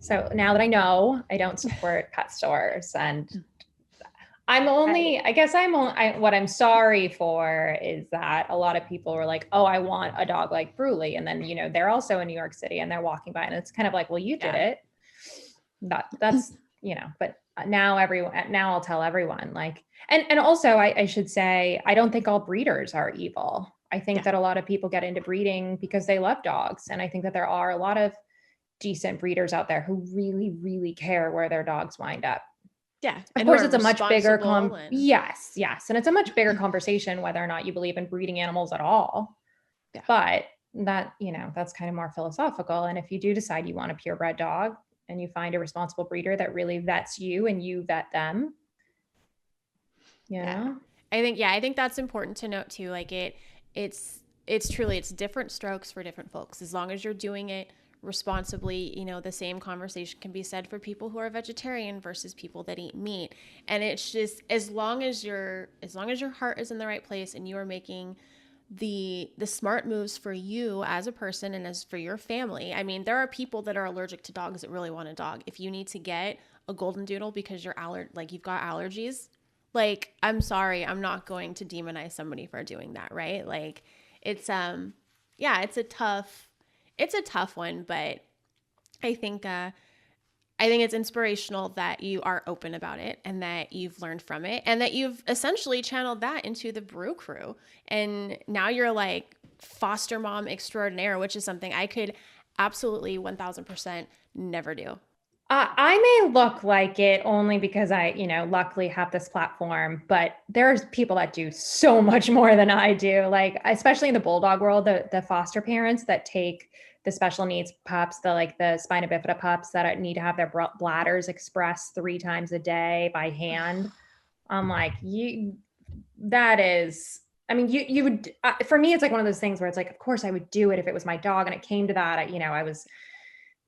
So now that I know, I don't support pet stores. And what I'm sorry for is that a lot of people were like, oh, I want a dog like Bruley. And then, they're also in New York City and they're walking by and it's kind of like, well, you did it. That's, but now I'll tell everyone like, and also I should say, I don't think all breeders are evil. I think that a lot of people get into breeding because they love dogs. And I think that there are a lot of decent breeders out there who really, really care where their dogs wind up. Yeah. Of course, it's a much bigger yes. And it's a much bigger conversation whether or not you believe in breeding animals at all. Yeah. But that, that's kind of more philosophical. And if you do decide you want a purebred dog and you find a responsible breeder that really vets you and you vet them, I think that's important to note too. Like it's truly, it's different strokes for different folks. As long as you're doing it responsibly, the same conversation can be said for people who are vegetarian versus people that eat meat. And it's just, as long as your heart is in the right place and you are making the smart moves for you as a person and as for your family. I mean, there are people that are allergic to dogs that really want a dog. If you need to get a golden doodle because you've got allergies, like, I'm sorry, I'm not going to demonize somebody for doing that, right? Like, it's it's a tough one, but I think it's inspirational that you are open about it and that you've learned from it and that you've essentially channeled that into the Brew Crew. And now you're like foster mom extraordinaire, which is something I could absolutely 1000% never do. I may look like it only because I, luckily have this platform, but there's people that do so much more than I do. Like, especially in the bulldog world, the foster parents that take the special needs pups, the spina bifida pups that need to have their bladders expressed 3 times a day by hand. I'm like, you would, for me, it's like one of those things where it's like, of course I would do it if it was my dog. And it came to that,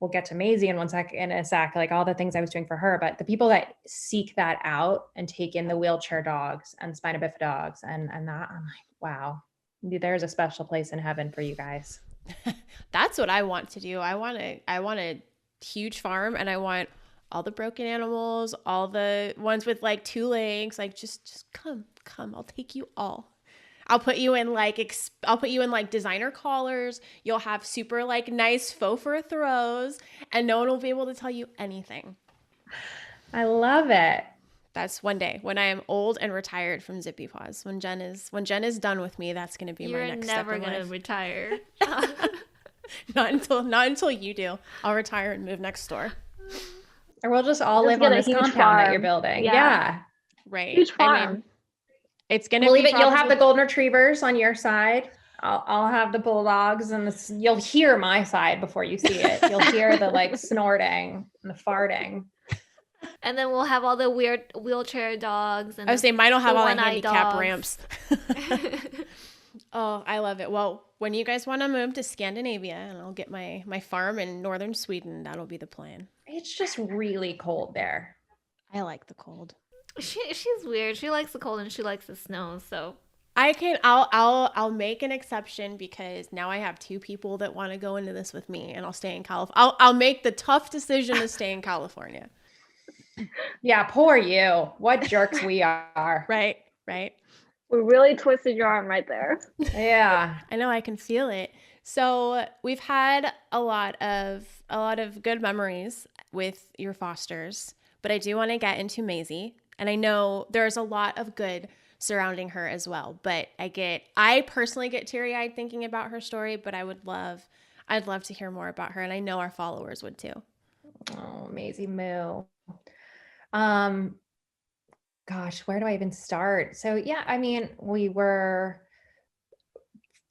we'll get to Maisie in a sec, like all the things I was doing for her, but the people that seek that out and take in the wheelchair dogs and spina bifida dogs and that, I'm like, wow, there's a special place in heaven for you guys. That's what I want to do. I want a huge farm and I want all the broken animals, all the ones with like 2 legs, like just come, I'll take you all. I'll put you in like designer collars. You'll have super like nice faux fur throws and no one will be able to tell you anything. I love it. That's one day when I am old and retired from ZippyPaws. When Jen is done with me, that's going to be my next step in life. You're never going to retire. Not until you do. I'll retire and move next door. Or we'll just all live on this compound that you're building. Yeah. Right. Huge farm. It's going to believe it. You'll have the golden retrievers on your side. I'll have the bulldogs and you'll hear my side before you see it. You'll hear the like snorting and the farting. And then we'll have all the weird wheelchair dogs. And I would say mine will have all the handicap dogs. ramps. Oh, I love it. Well, when you guys want to move to Scandinavia and I'll get my farm in northern Sweden, that'll be the plan. It's just really cold there. I like the cold. She's weird. She likes the cold and she likes the snow. So I'll make an exception because now I have 2 people that want to go into this with me, and I'll stay in California. I'll make the tough decision to stay in California. Yeah, poor you. What jerks we are. Right. We really twisted your arm right there. Yeah, I know. I can feel it. So we've had a lot of good memories with your fosters, but I do want to get into Maisie. And I know there's a lot of good surrounding her as well, but I personally get teary-eyed thinking about her story, but I'd love to hear more about her. And I know our followers would too. Oh, Maisie Moo. Gosh, where do I even start? So yeah, I mean, we were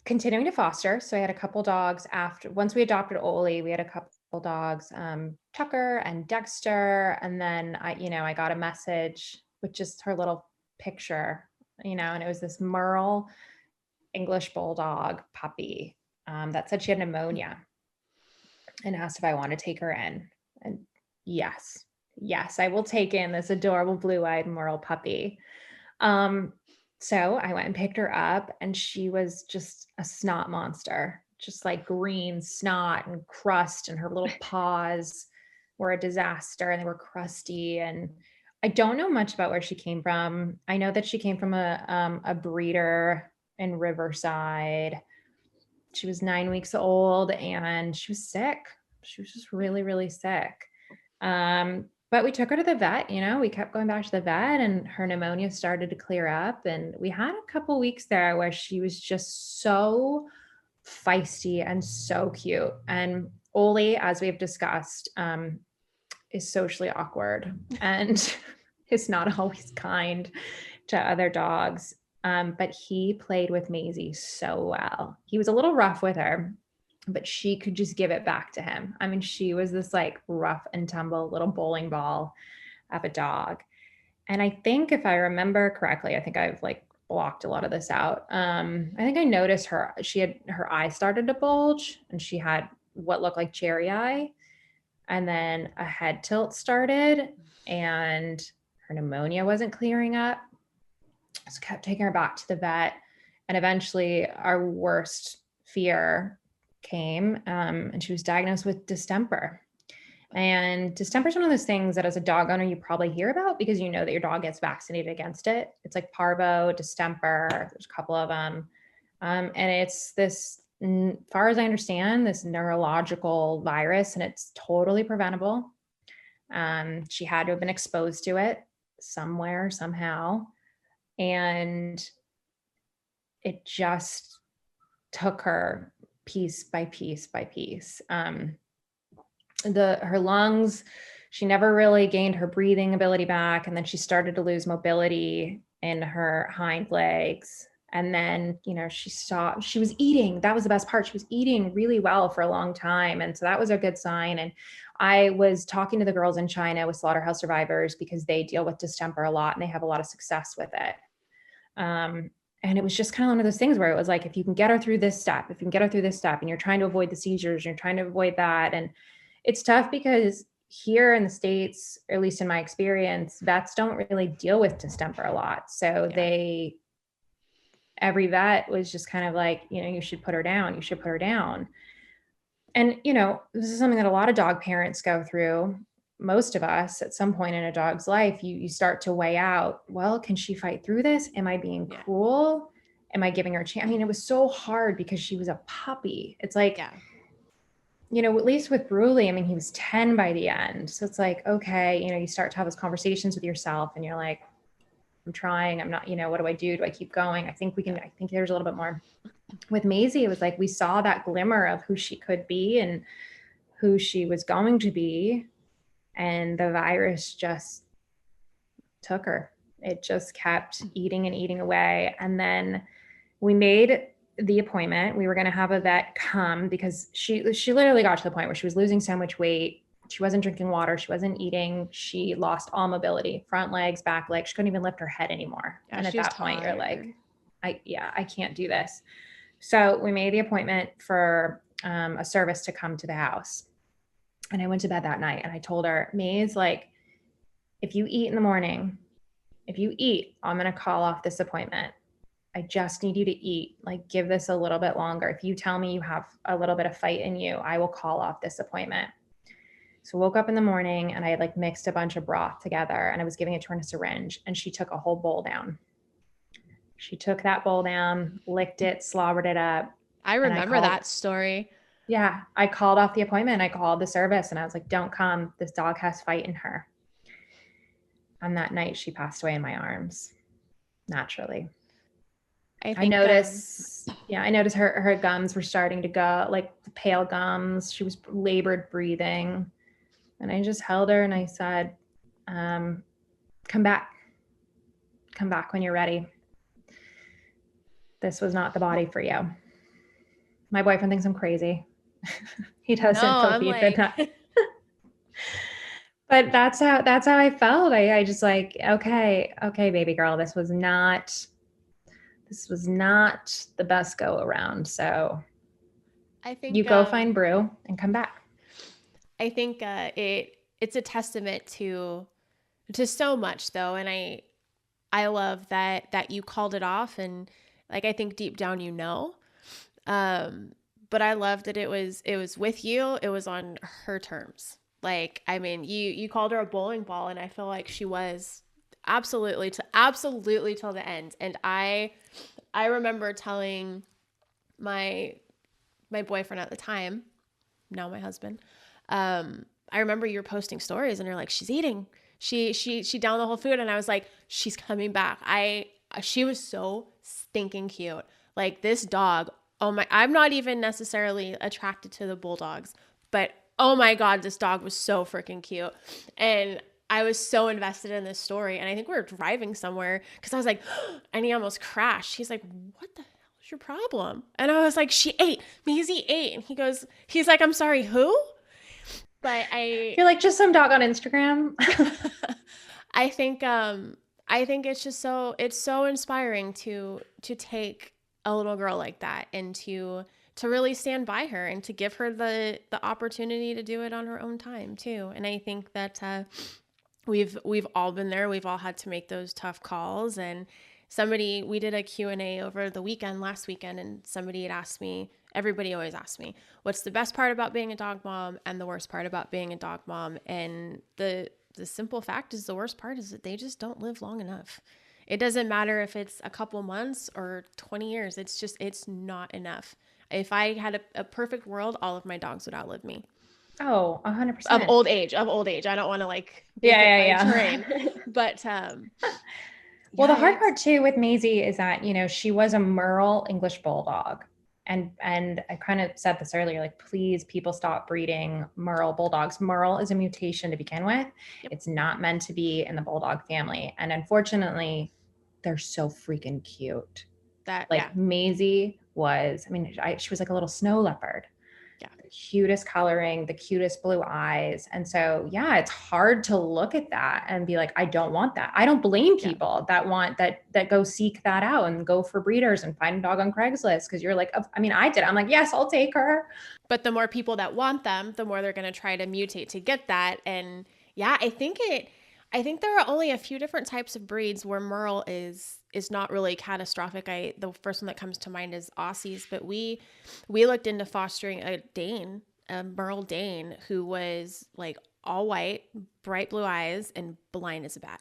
continuing to foster. So I had a couple dogs once we adopted Oli, we had a couple dogs, Tucker and Dexter. And then I got a message with just her little picture, and it was this Merle English bulldog puppy that said she had pneumonia and asked if I want to take her in. And yes, Yes, I will take in this adorable blue-eyed Merle puppy. So I went and picked her up, and she was just a snot monster, just like green snot and crust, and her little paws were a disaster, and they were crusty. And I don't know much about where she came from. I know that she came from a breeder in Riverside. She was 9 weeks old, and she was sick. She was just really, really sick. But we took her to the vet, we kept going back to the vet, and her pneumonia started to clear up. And we had a couple weeks there where she was just so feisty and so cute. And Oli, as we've discussed, is socially awkward and is not always kind to other dogs. But he played with Maisie so well. He was a little rough with her, but she could just give it back to him. I mean, she was this like rough and tumble little bowling ball of a dog. And I think if I remember correctly, I think I've like blocked a lot of this out. I think I noticed her eye started to bulge, and she had what looked like cherry eye. And then a head tilt started, and her pneumonia wasn't clearing up. So kept taking her back to the vet. And eventually our worst fear came, and she was diagnosed with distemper. And distemper is one of those things that as a dog owner, you probably hear about because you know that your dog gets vaccinated against it. It's like parvo, distemper, there's a couple of them. And it's this, as far as I understand, this neurological virus, and it's totally preventable. She had to have been exposed to it somewhere, somehow. And it just took her piece by piece by piece. Her lungs, she never really gained her breathing ability back. And then she started to lose mobility in her hind legs. And then, she stopped. She was eating. That was the best part. She was eating really well for a long time. And so that was a good sign. And I was talking to the girls in China with slaughterhouse survivors because they deal with distemper a lot and they have a lot of success with it. And it was just kind of one of those things where it was like, if you can get her through this step, and you're trying to avoid the seizures, you're trying to avoid that. And it's tough because here in the States, or at least in my experience, vets don't really deal with distemper a lot. So every vet was just kind of like, you should put her down. You should put her down. And, this is something that a lot of dog parents go through. Most of us at some point in a dog's life, you start to weigh out, well, can she fight through this? Am I being cruel? Am I giving her a chance? I mean, it was so hard because she was a puppy. It's like, at least with Bruley, I mean, he was 10 by the end. So it's like, okay, you start to have those conversations with yourself and you're like, I'm trying, I'm not, what do I do? Do I keep going? I think there's a little bit more. With Maisie, it was like, we saw that glimmer of who she could be and who she was going to be. And the virus just took her. It just kept eating and eating away. And then we made the appointment. We were going to have a vet come because she literally got to the point where she was losing so much weight. She wasn't drinking water. She wasn't eating. She lost all mobility, front legs, back legs. She couldn't even lift her head anymore. Yeah, and at that point, you're like, I can't do this. So we made the appointment for a service to come to the house. And I went to bed that night and I told her, Maze, like, if you eat in the morning, I'm going to call off this appointment. I just need you to eat. Like, give this a little bit longer. If you tell me you have a little bit of fight in you, I will call off this appointment. So I woke up in the morning and I had like mixed a bunch of broth together and I was giving it to her in a syringe, and she took a whole bowl down. She took that bowl down, licked it, slobbered it up. I remember that story. Yeah. I called off the appointment. I called the service and I was like, don't come. This dog has fight in her. And that night she passed away in my arms, naturally. I noticed her gums were starting to go, like pale gums. She was labored breathing. And I just held her and I said, come back when you're ready. This was not the body for you. My boyfriend thinks I'm crazy. He doesn't believe in that. But that's how I felt. I just like, okay, baby girl, this was not the best go around. So I think you go find Brew and come back. I think it's a testament to so much though. And I love that you called it off, and like, I think deep down, but I love that it was with you. It was on her terms. Like, I mean, you called her a bowling ball, and I feel like she was absolutely till the end. And I remember telling my boyfriend at the time, now my husband, I remember you were posting stories and you're like, she's eating. She downed the whole food. And I was like, she's coming back. She was so stinking cute. Like, this dog, oh my, I'm not even necessarily attracted to the bulldogs, but oh my God, this dog was so freaking cute. And I was so invested in this story. And I think we were driving somewhere because I was like, and he almost crashed. He's like, what the hell is your problem? And I was like, she ate. Maisie ate. And he's like, I'm sorry, who? But you're like, just some dog on Instagram. I think it's just it's so inspiring to take a little girl like that and to really stand by her and to give her the opportunity to do it on her own time too. And I think that we've all been there. We've all had to make those tough calls. And we did a Q&A over the last weekend, and somebody had asked me, everybody always asks me, what's the best part about being a dog mom and the worst part about being a dog mom? And the simple fact is, the worst part is that they just don't live long enough. It doesn't matter if it's a couple months or 20 years. It's not enough. If I had a perfect world, all of my dogs would outlive me. Oh, 100%. Of old age. I don't want to like, terrain. But, well, the hard part too with Maisie is that, she was a Merle English Bulldog. And I kind of said this earlier, like, please, people, stop breeding Merle bulldogs. Merle is a mutation to begin with. Yep. It's not meant to be in the bulldog family. And unfortunately, they're so freaking cute. Maisie was, she was like a little snow leopard. Yeah. The cutest coloring, the cutest blue eyes. And so, yeah, it's hard to look at that and be like, I don't want that. I don't blame people that want that go seek that out and go for breeders and find a dog on Craigslist. Cause you're like, I did. I'm like, yes, I'll take her. But the more people that want them, the more they're going to try to mutate to get that. And yeah, I think there are only a few different types of breeds where Merle is not really catastrophic. The first one that comes to mind is Aussies, but we looked into fostering a Merle Dane, who was like all white, bright blue eyes, and blind as a bat,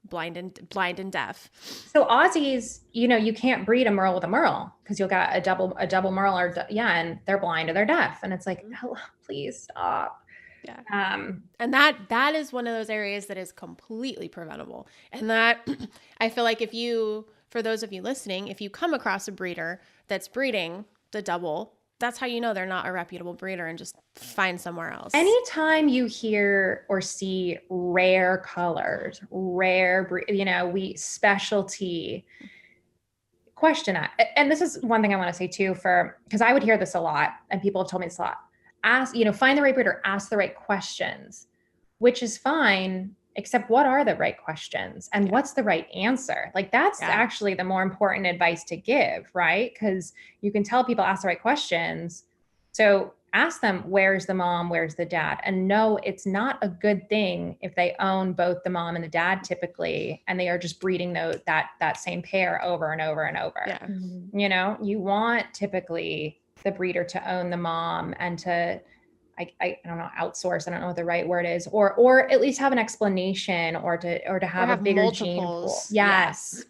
blind and deaf. So Aussies, you can't breed a Merle with a Merle because you'll get a double Merle and they're blind or they're deaf, and it's like, oh, please stop. Yeah. And that is one of those areas that is completely preventable. And that I feel like for those of you listening, if you come across a breeder that's breeding the double, that's how you know they're not a reputable breeder, and just find somewhere else. Anytime you hear or see rare colors, specialty, question that. And this is one thing I want to say too, because I would hear this a lot, and people have told me this a lot. Find the right breeder, ask the right questions, which is fine, except what are the right questions and what's the right answer? Like, that's actually the more important advice to give, right? Because you can tell people ask the right questions. So ask them, where's the mom, where's the dad? And no, it's not a good thing if they own both the mom and the dad typically, and they are just breeding that same pair over and over and over. Yeah. You want typically the breeder to own the mom and to, I don't know, outsource. I don't know what the right word is, or at least have an explanation, or to have a bigger gene pool. Yes.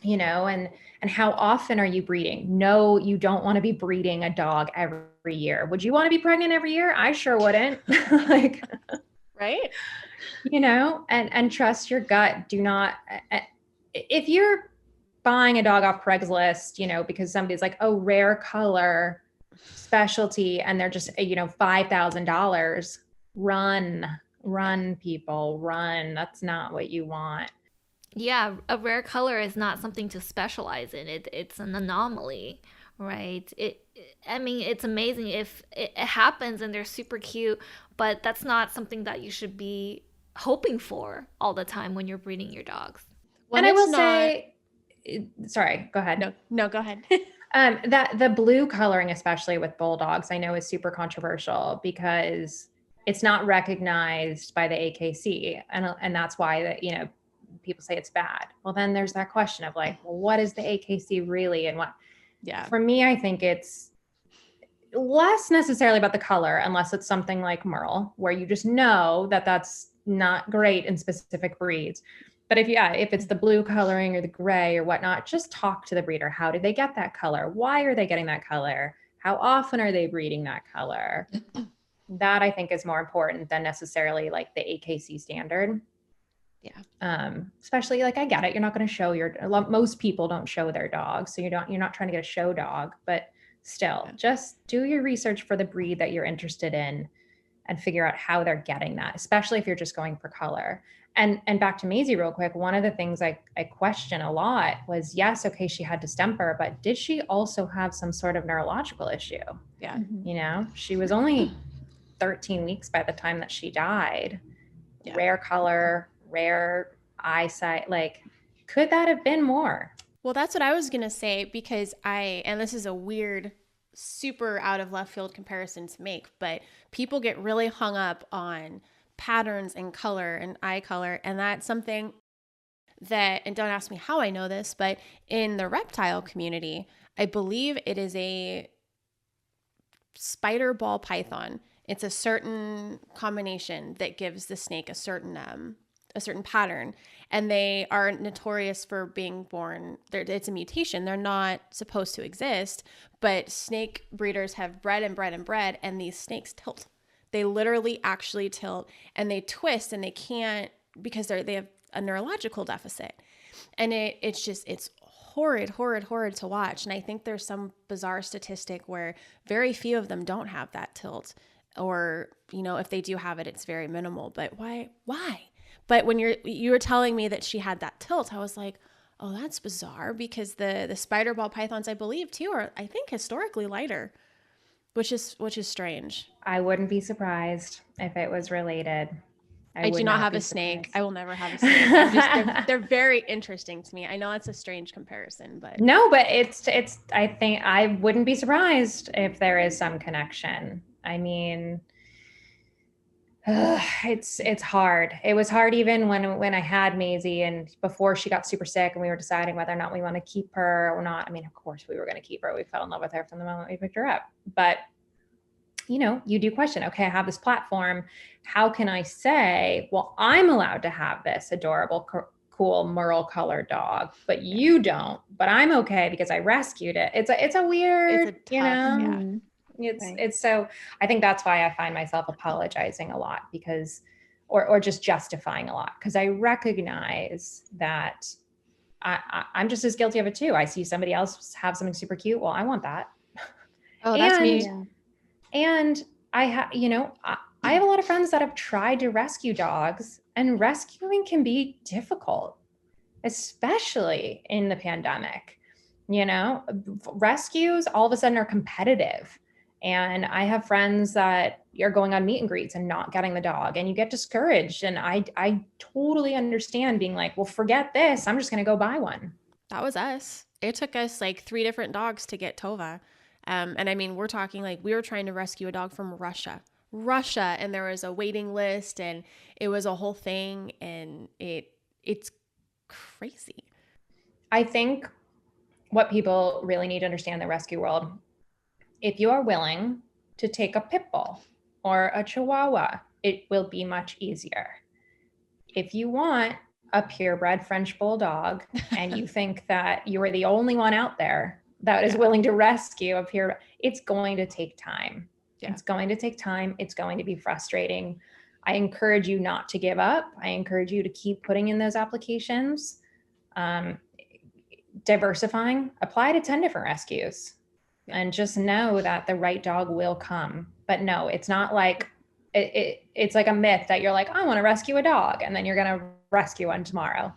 And how often are you breeding? No, you don't want to be breeding a dog every year. Would you want to be pregnant every year? I sure wouldn't. Like, right. And trust your gut. Do not, if you're buying a dog off Craigslist, because somebody's like, oh, rare color, specialty, and they're just, $5,000, run, people, run. That's not what you want. Yeah, a rare color is not something to specialize in. It's an anomaly, right? It's amazing if it happens and they're super cute, but that's not something that you should be hoping for all the time when you're breeding your dogs. And I will say, sorry, go ahead. No, go ahead. That the blue coloring, especially with bulldogs, I know is super controversial because it's not recognized by the AKC. And that's why that, you know, people say it's bad. Well, then there's that question of like, well, what is the AKC really? And what, for me, I think it's less necessarily about the color, unless it's something like Merle, where you just know that that's not great in specific breeds. But if it's the blue coloring or the gray or whatnot, just talk to the breeder. How did they get that color? Why are they getting that color? How often are they breeding that color? That I think is more important than necessarily like the AKC standard. Yeah. Especially like, I get it. You're not going to show most people don't show their dogs. So you're not trying to get a show dog, but still just do your research for the breed that you're interested in and figure out how they're getting that, especially if you're just going for color. And back to Maisie real quick. One of the things I question a lot was, yes, okay, she had distemper, but did she also have some sort of neurological issue? Yeah. You know, she was only 13 weeks by the time that she died. Yeah. Rare color, rare eyesight. Like, could that have been more? Well, that's what I was going to say, because and this is a weird, super out of left field comparison to make, but people get really hung up on patterns and color and eye color. And that's something that, and don't ask me how I know this, but in the reptile community, I believe it is a spider ball python. It's a certain combination that gives the snake a certain pattern, and they are notorious for being born. It's a mutation. They're not supposed to exist, but snake breeders have bred and bred and bred, and these snakes tilt. They literally actually tilt, and they twist, and they can't, because they have a neurological deficit, and it's horrid to watch. And I think there's some bizarre statistic where very few of them don't have that tilt, or, you know, if they do have it, it's very minimal. But why? But when you were telling me that she had that tilt, I was like, oh, that's bizarre, because the spider ball pythons, I believe too, are, I think, historically lighter, which is strange. I wouldn't be surprised if it was related. I do not have a snake. I will never have a snake. They're very interesting to me. I know it's a strange comparison, but no, but it's. I think I wouldn't be surprised if there is some connection. I mean, it's hard. It was hard even when I had Maisie, and before she got super sick and we were deciding whether or not we want to keep her or not. I mean, of course we were going to keep her. We fell in love with her from the moment we picked her up. But, you know, you do question, okay, I have this platform. How can I say, well, I'm allowed to have this adorable, cool Merle colored dog, but you don't, but I'm okay because I rescued it. It's a weird, tough, you know, it's so, I think that's why I find myself apologizing a lot, because, or just justifying a lot, because I recognize that I'm just as guilty of it too. I see somebody else have something super cute. Well, I want that. Oh, that's me. And I have a lot of friends that have tried to rescue dogs, and rescuing can be difficult, especially in the pandemic. You know, rescues all of a sudden are competitive. And I have friends that are going on meet and greets and not getting the dog, and you get discouraged. And I totally understand being like, well, forget this. I'm just going to go buy one. That was us. It took us like 3 different dogs to get Tova. And I mean, we're talking like we were trying to rescue a dog from Russia, and there was a waiting list, and it was a whole thing, and it's crazy. I think what people really need to understand in the rescue world, if you are willing to take a pit bull or a chihuahua, it will be much easier. If you want a purebred French bulldog and you think that you are the only one out there that is willing to rescue a pure, it's going to take time. Yeah. It's going to take time. It's going to be frustrating. I encourage you not to give up. I encourage you to keep putting in those applications, diversifying, apply to 10 different rescues, and just know that the right dog will come. But no, it's not like it's like a myth that you're like, I want to rescue a dog, and then you're going to rescue one tomorrow.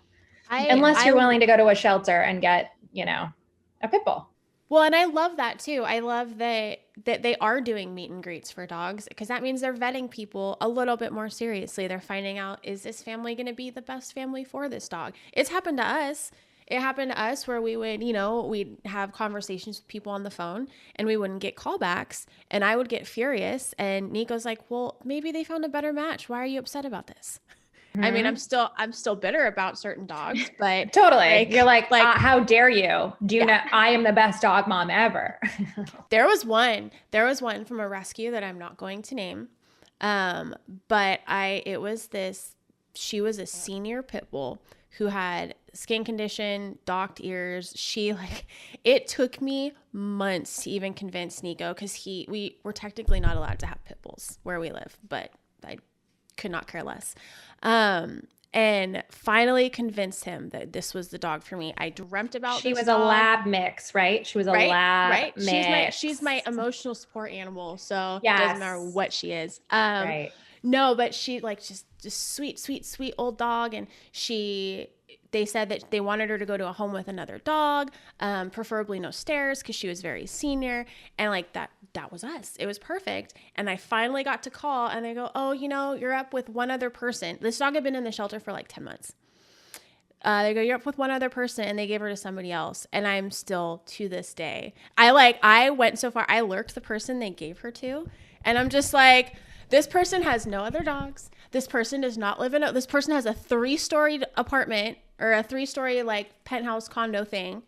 Unless you're willing to go to a shelter and get, a pit bull. Well, and I love that too. I love that they are doing meet and greets for dogs, because that means they're vetting people a little bit more seriously. They're finding out, is this family going to be the best family for this dog? It's happened to us. It happened to us where we would, we'd have conversations with people on the phone and we wouldn't get callbacks, and I would get furious, and Nico's like, well, maybe they found a better match. Why are you upset about this? I mean, I'm still bitter about certain dogs, but totally. You're like, how dare you? Do you know I am the best dog mom ever? There was one from a rescue that I'm not going to name. But she was a senior pit bull who had skin condition, docked ears. It took me months to even convince Nico, because we were technically not allowed to have pit bulls where we live, but I could not care less. And finally convinced him that this was the dog for me. I dreamt about She this was dog. a lab mix, right? She was a lab mix. She's my emotional support animal, so yes. It doesn't matter what she is. Right. No, but she just sweet old dog, and they said that they wanted her to go to a home with another dog, preferably no stairs, because she was very senior, and that was us. It was perfect. And I finally got to call, and they go, oh, you're up with one other person. This dog had been in the shelter for 10 months. They go, you're up with one other person, and they gave her to somebody else. And I'm still, to this day, I went so far, I lurked the person they gave her to, and I'm just like, this person has no other dogs. This person does not live this person has a 3-story apartment, or a 3-story penthouse condo thing.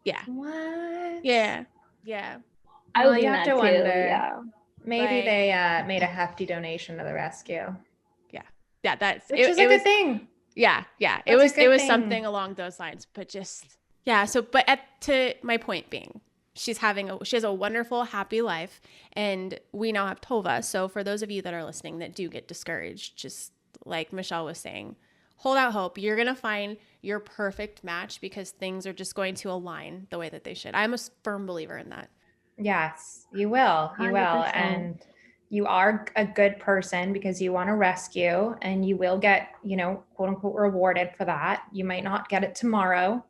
Yeah. What? Yeah. I would do have that to too. wonder. Yeah. Maybe they made a hefty donation to the rescue. Yeah. Which is a good thing. Yeah. It was something along those lines, but just, yeah. So, but to my point being, she has a wonderful, happy life, and we now have Tova. So for those of you that are listening that do get discouraged, just like Michelle was saying, hold out hope. You're going to find your perfect match, because things are just going to align the way that they should. I'm a firm believer in that. Yes, you will. You 100%. Will. And you are a good person because you want to rescue, and you will get, quote unquote, rewarded for that. You might not get it tomorrow.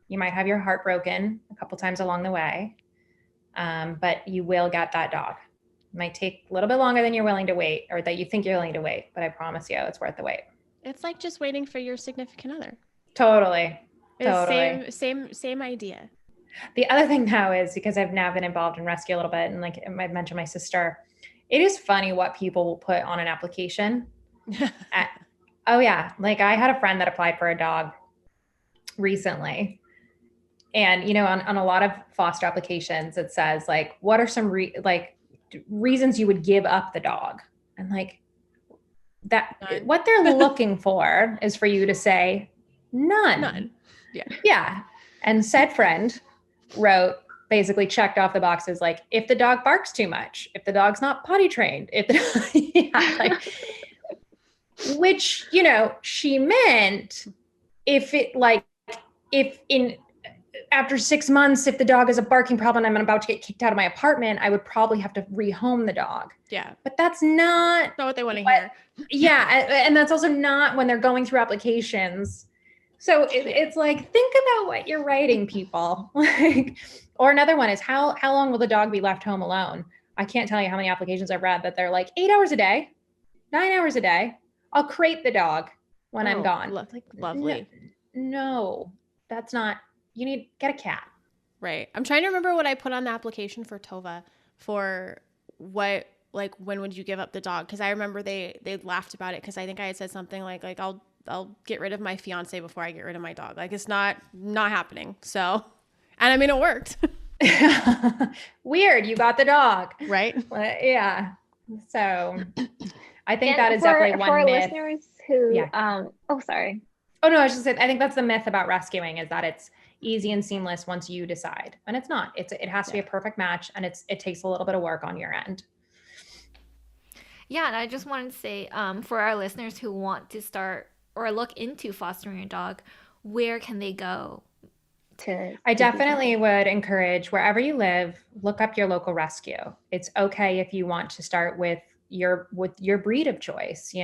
You might have your heart broken a couple times along the way. But you will get that dog. It might take a little bit longer than you're willing to wait, or that you think you're willing to wait, but I promise you it's worth the wait. It's like just waiting for your significant other. Totally. Same idea. The other thing now is, because I've now been involved in rescue a little bit, and I mentioned my sister, it is funny what people will put on an application. Oh yeah. I had a friend that applied for a dog recently, and, on a lot of foster applications, it says what are some reasons you would give up the dog? And that none. What they're looking for is for you to say none. Yeah. Yeah. And said friend wrote, basically checked off the boxes, if the dog barks too much, if the dog's not potty trained, which, she meant after 6 months, if the dog has a barking problem, I'm about to get kicked out of my apartment, I would probably have to rehome the dog. Yeah. But that's not what they want to hear. Yeah. And that's also not when they're going through applications. So it's think about what you're writing, people. Or another one is how long will the dog be left home alone? I can't tell you how many applications I've read that they're 8 hours a day, 9 hours a day. I'll crate the dog when I'm gone. Lovely. No, that's not. You get a cat. Right. I'm trying to remember what I put on the application for Tova for what, when would you give up the dog? Because I remember they laughed about it, because I think I had said something like I'll get rid of my fiance before I get rid of my dog. It's not happening. So, and I mean, it worked. Weird. You got the dog. Right. Yeah. So I think that is definitely one for myth. Listeners who, yeah. Sorry. Oh no, I was just saying, I think that's the myth about rescuing, is that it's easy and seamless once you decide. And it's not. It has to be a perfect match, and it takes a little bit of work on your end. Yeah, and I just wanted to say, for our listeners who want to start or look into fostering a dog, where can they go? I definitely would encourage, wherever you live, look up your local rescue. It's okay if you want to start with your breed of choice,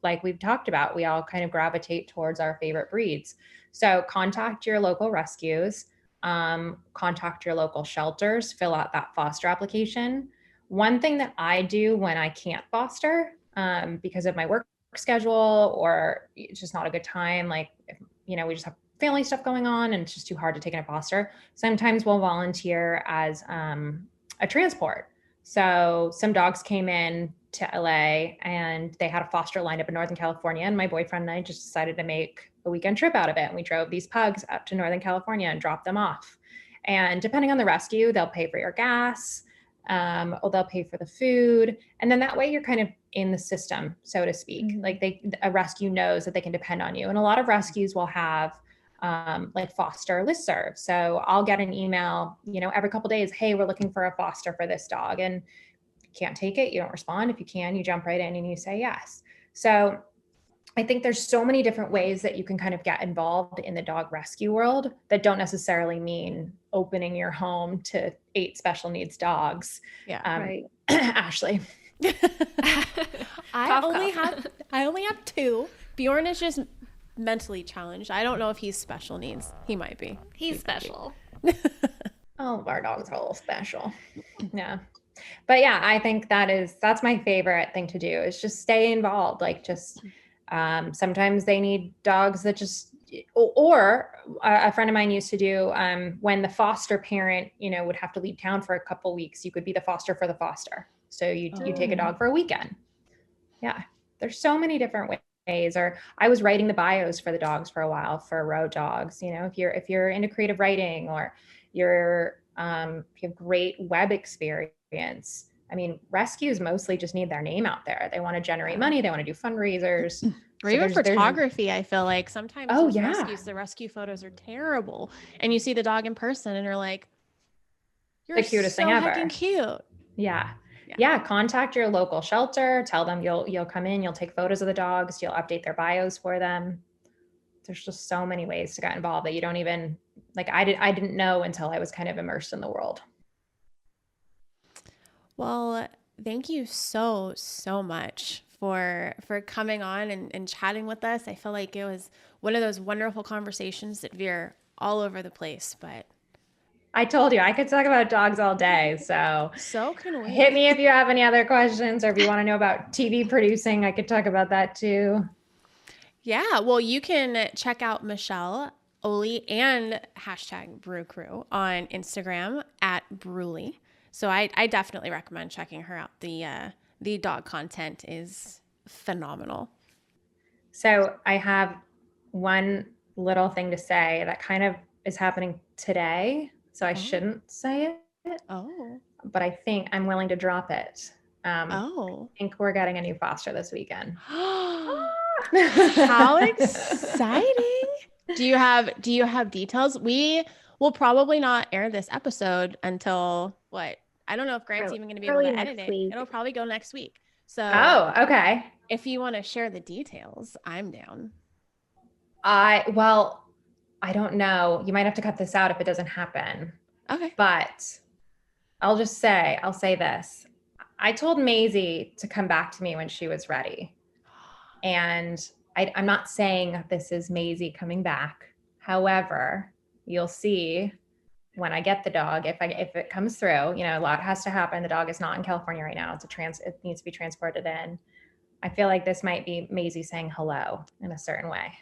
like we've talked about, we all kind of gravitate towards our favorite breeds. So contact your local rescues, contact your local shelters, fill out that foster application. One thing that I do when I can't foster, because of my work schedule, or it's just not a good time, we just have family stuff going on and it's just too hard to take in a foster, sometimes we'll volunteer as a transport. So some dogs came in to LA and they had a foster lined up in Northern California. And my boyfriend and I just decided to make a weekend trip out of it. And we drove these pugs up to Northern California and dropped them off. And depending on the rescue, they'll pay for your gas, or they'll pay for the food. And then that way you're kind of in the system, so to speak. Mm-hmm. Like a rescue knows that they can depend on you. And a lot of rescues will have like foster listserv. So I'll get an email, every couple of days, hey, we're looking for a foster for this dog. And if you can't take it, you don't respond. If you can, you jump right in and you say yes. So I think there's so many different ways that you can kind of get involved in the dog rescue world that don't necessarily mean opening your home to 8 special needs dogs. Yeah. Right. Ashley. I only have 2. Bjorn is just mentally challenged. I don't know if he's special needs. He might be. He's special. All of our dogs are a little special. Yeah. But yeah, I think that's my favorite thing to do is just stay involved. Like just sometimes they need dogs that just, or a friend of mine used to do when the foster parent, would have to leave town for a couple weeks, you could be the foster for the foster. So you take a dog for a weekend. Yeah. There's so many different ways. Or I was writing the bios for the dogs for a while for road dogs. If you're into creative writing or if you have great web experience, I mean, rescues mostly just need their name out there. They want to generate money. They want to do fundraisers. Or even photography, I feel like sometimes rescues, the rescue photos are terrible. And you see the dog in person and you're like, you're the cutest thing ever. Heckin' cute. Yeah. Contact your local shelter. Tell them you'll come in, you'll take photos of the dogs, you'll update their bios for them. There's just so many ways to get involved that you don't even I didn't know until I was kind of immersed in the world. Well, thank you so much for coming on and chatting with us. I feel like it was one of those wonderful conversations that veer all over the place, but I told you I could talk about dogs all day. So can we. Hit me if you have any other questions or if you want to know about TV producing, I could talk about that too. Yeah. Well, you can check out Michelle, Oli, and #BrewCrew on Instagram @Bruley. So I definitely recommend checking her out. The dog content is phenomenal. So I have one little thing to say that kind of is happening today. So I shouldn't say it. But I think I'm willing to drop it. I think we're getting a new foster this weekend. How exciting. Do you have details? We will probably not air this episode until what? I don't know if Grant's even going to be able to edit it. It'll probably go next week. So okay. If you want to share the details, I'm down. I don't know. You might have to cut this out if it doesn't happen. Okay. But I'll say this. I told Maisie to come back to me when she was ready. And I'm not saying this is Maisie coming back. However, you'll see when I get the dog, if it comes through, a lot has to happen. The dog is not in California right now. It needs to be transported in. I feel like this might be Maisie saying hello in a certain way.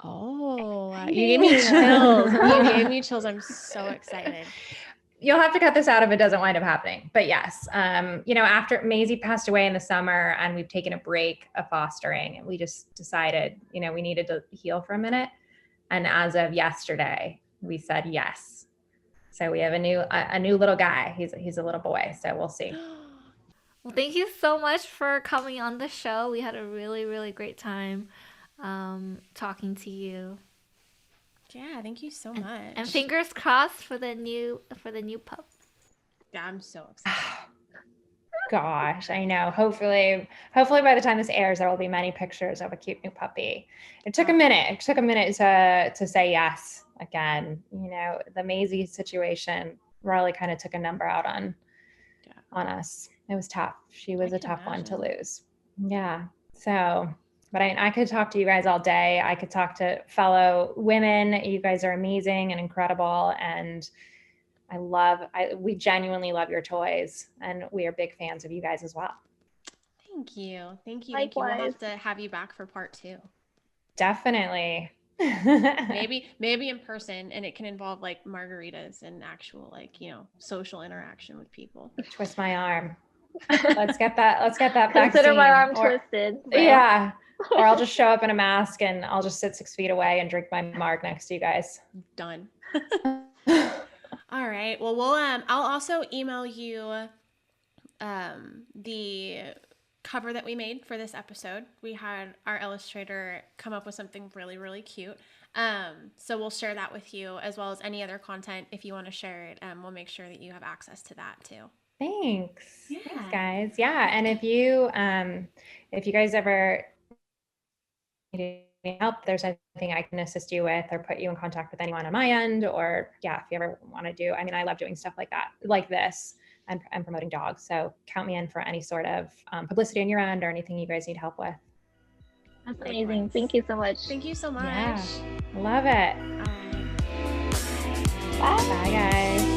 Oh, you gave me chills. You gave me chills. I'm so excited. You'll have to cut this out if it doesn't wind up happening. But yes, after Maisie passed away in the summer and we've taken a break of fostering, and we just decided, we needed to heal for a minute. And as of yesterday, we said yes. So we have a new little guy. He's a little boy. So we'll see. Well, thank you so much for coming on the show. We had a really, really great time talking to you. Yeah, thank you so much. And fingers crossed for the new pup. Yeah, I'm so excited. Gosh, I know. Hopefully by the time this airs, there will be many pictures of a cute new puppy. It took a minute. It took a minute to say yes again. The Maisie situation really kind of took a number out on us. It was tough. She was a tough one to lose. Yeah. So, but I could talk to you guys all day. I could talk to fellow women. You guys are amazing and incredible. And we genuinely love your toys, and we are big fans of you guys as well. Thank you. Likewise. We'll have to have you back for part 2. Definitely. maybe in person, and it can involve like margaritas and actual like, social interaction with people. Twist my arm. Let's get that Consider vaccine. my arm twisted. Yeah. Or I'll just show up in a mask and I'll just sit 6 feet away and drink my marg next to you guys. Done. All right. Well, I'll also email you the cover that we made for this episode. We had our illustrator come up with something really, really cute. So we'll share that with you, as well as any other content. If you want to share it, we'll make sure that you have access to that too. Thanks. Yeah. Thanks, guys. Yeah. And if you guys ever need help, there's anything I can assist you with or put you in contact with anyone on my end, or if you ever want to do, I love doing stuff like that, like this, and promoting dogs. So count me in for any sort of publicity on your end or anything you guys need help with. That's amazing. Thank you so much. Thank you so much. Yeah. Love it. All right. Bye. Bye, guys.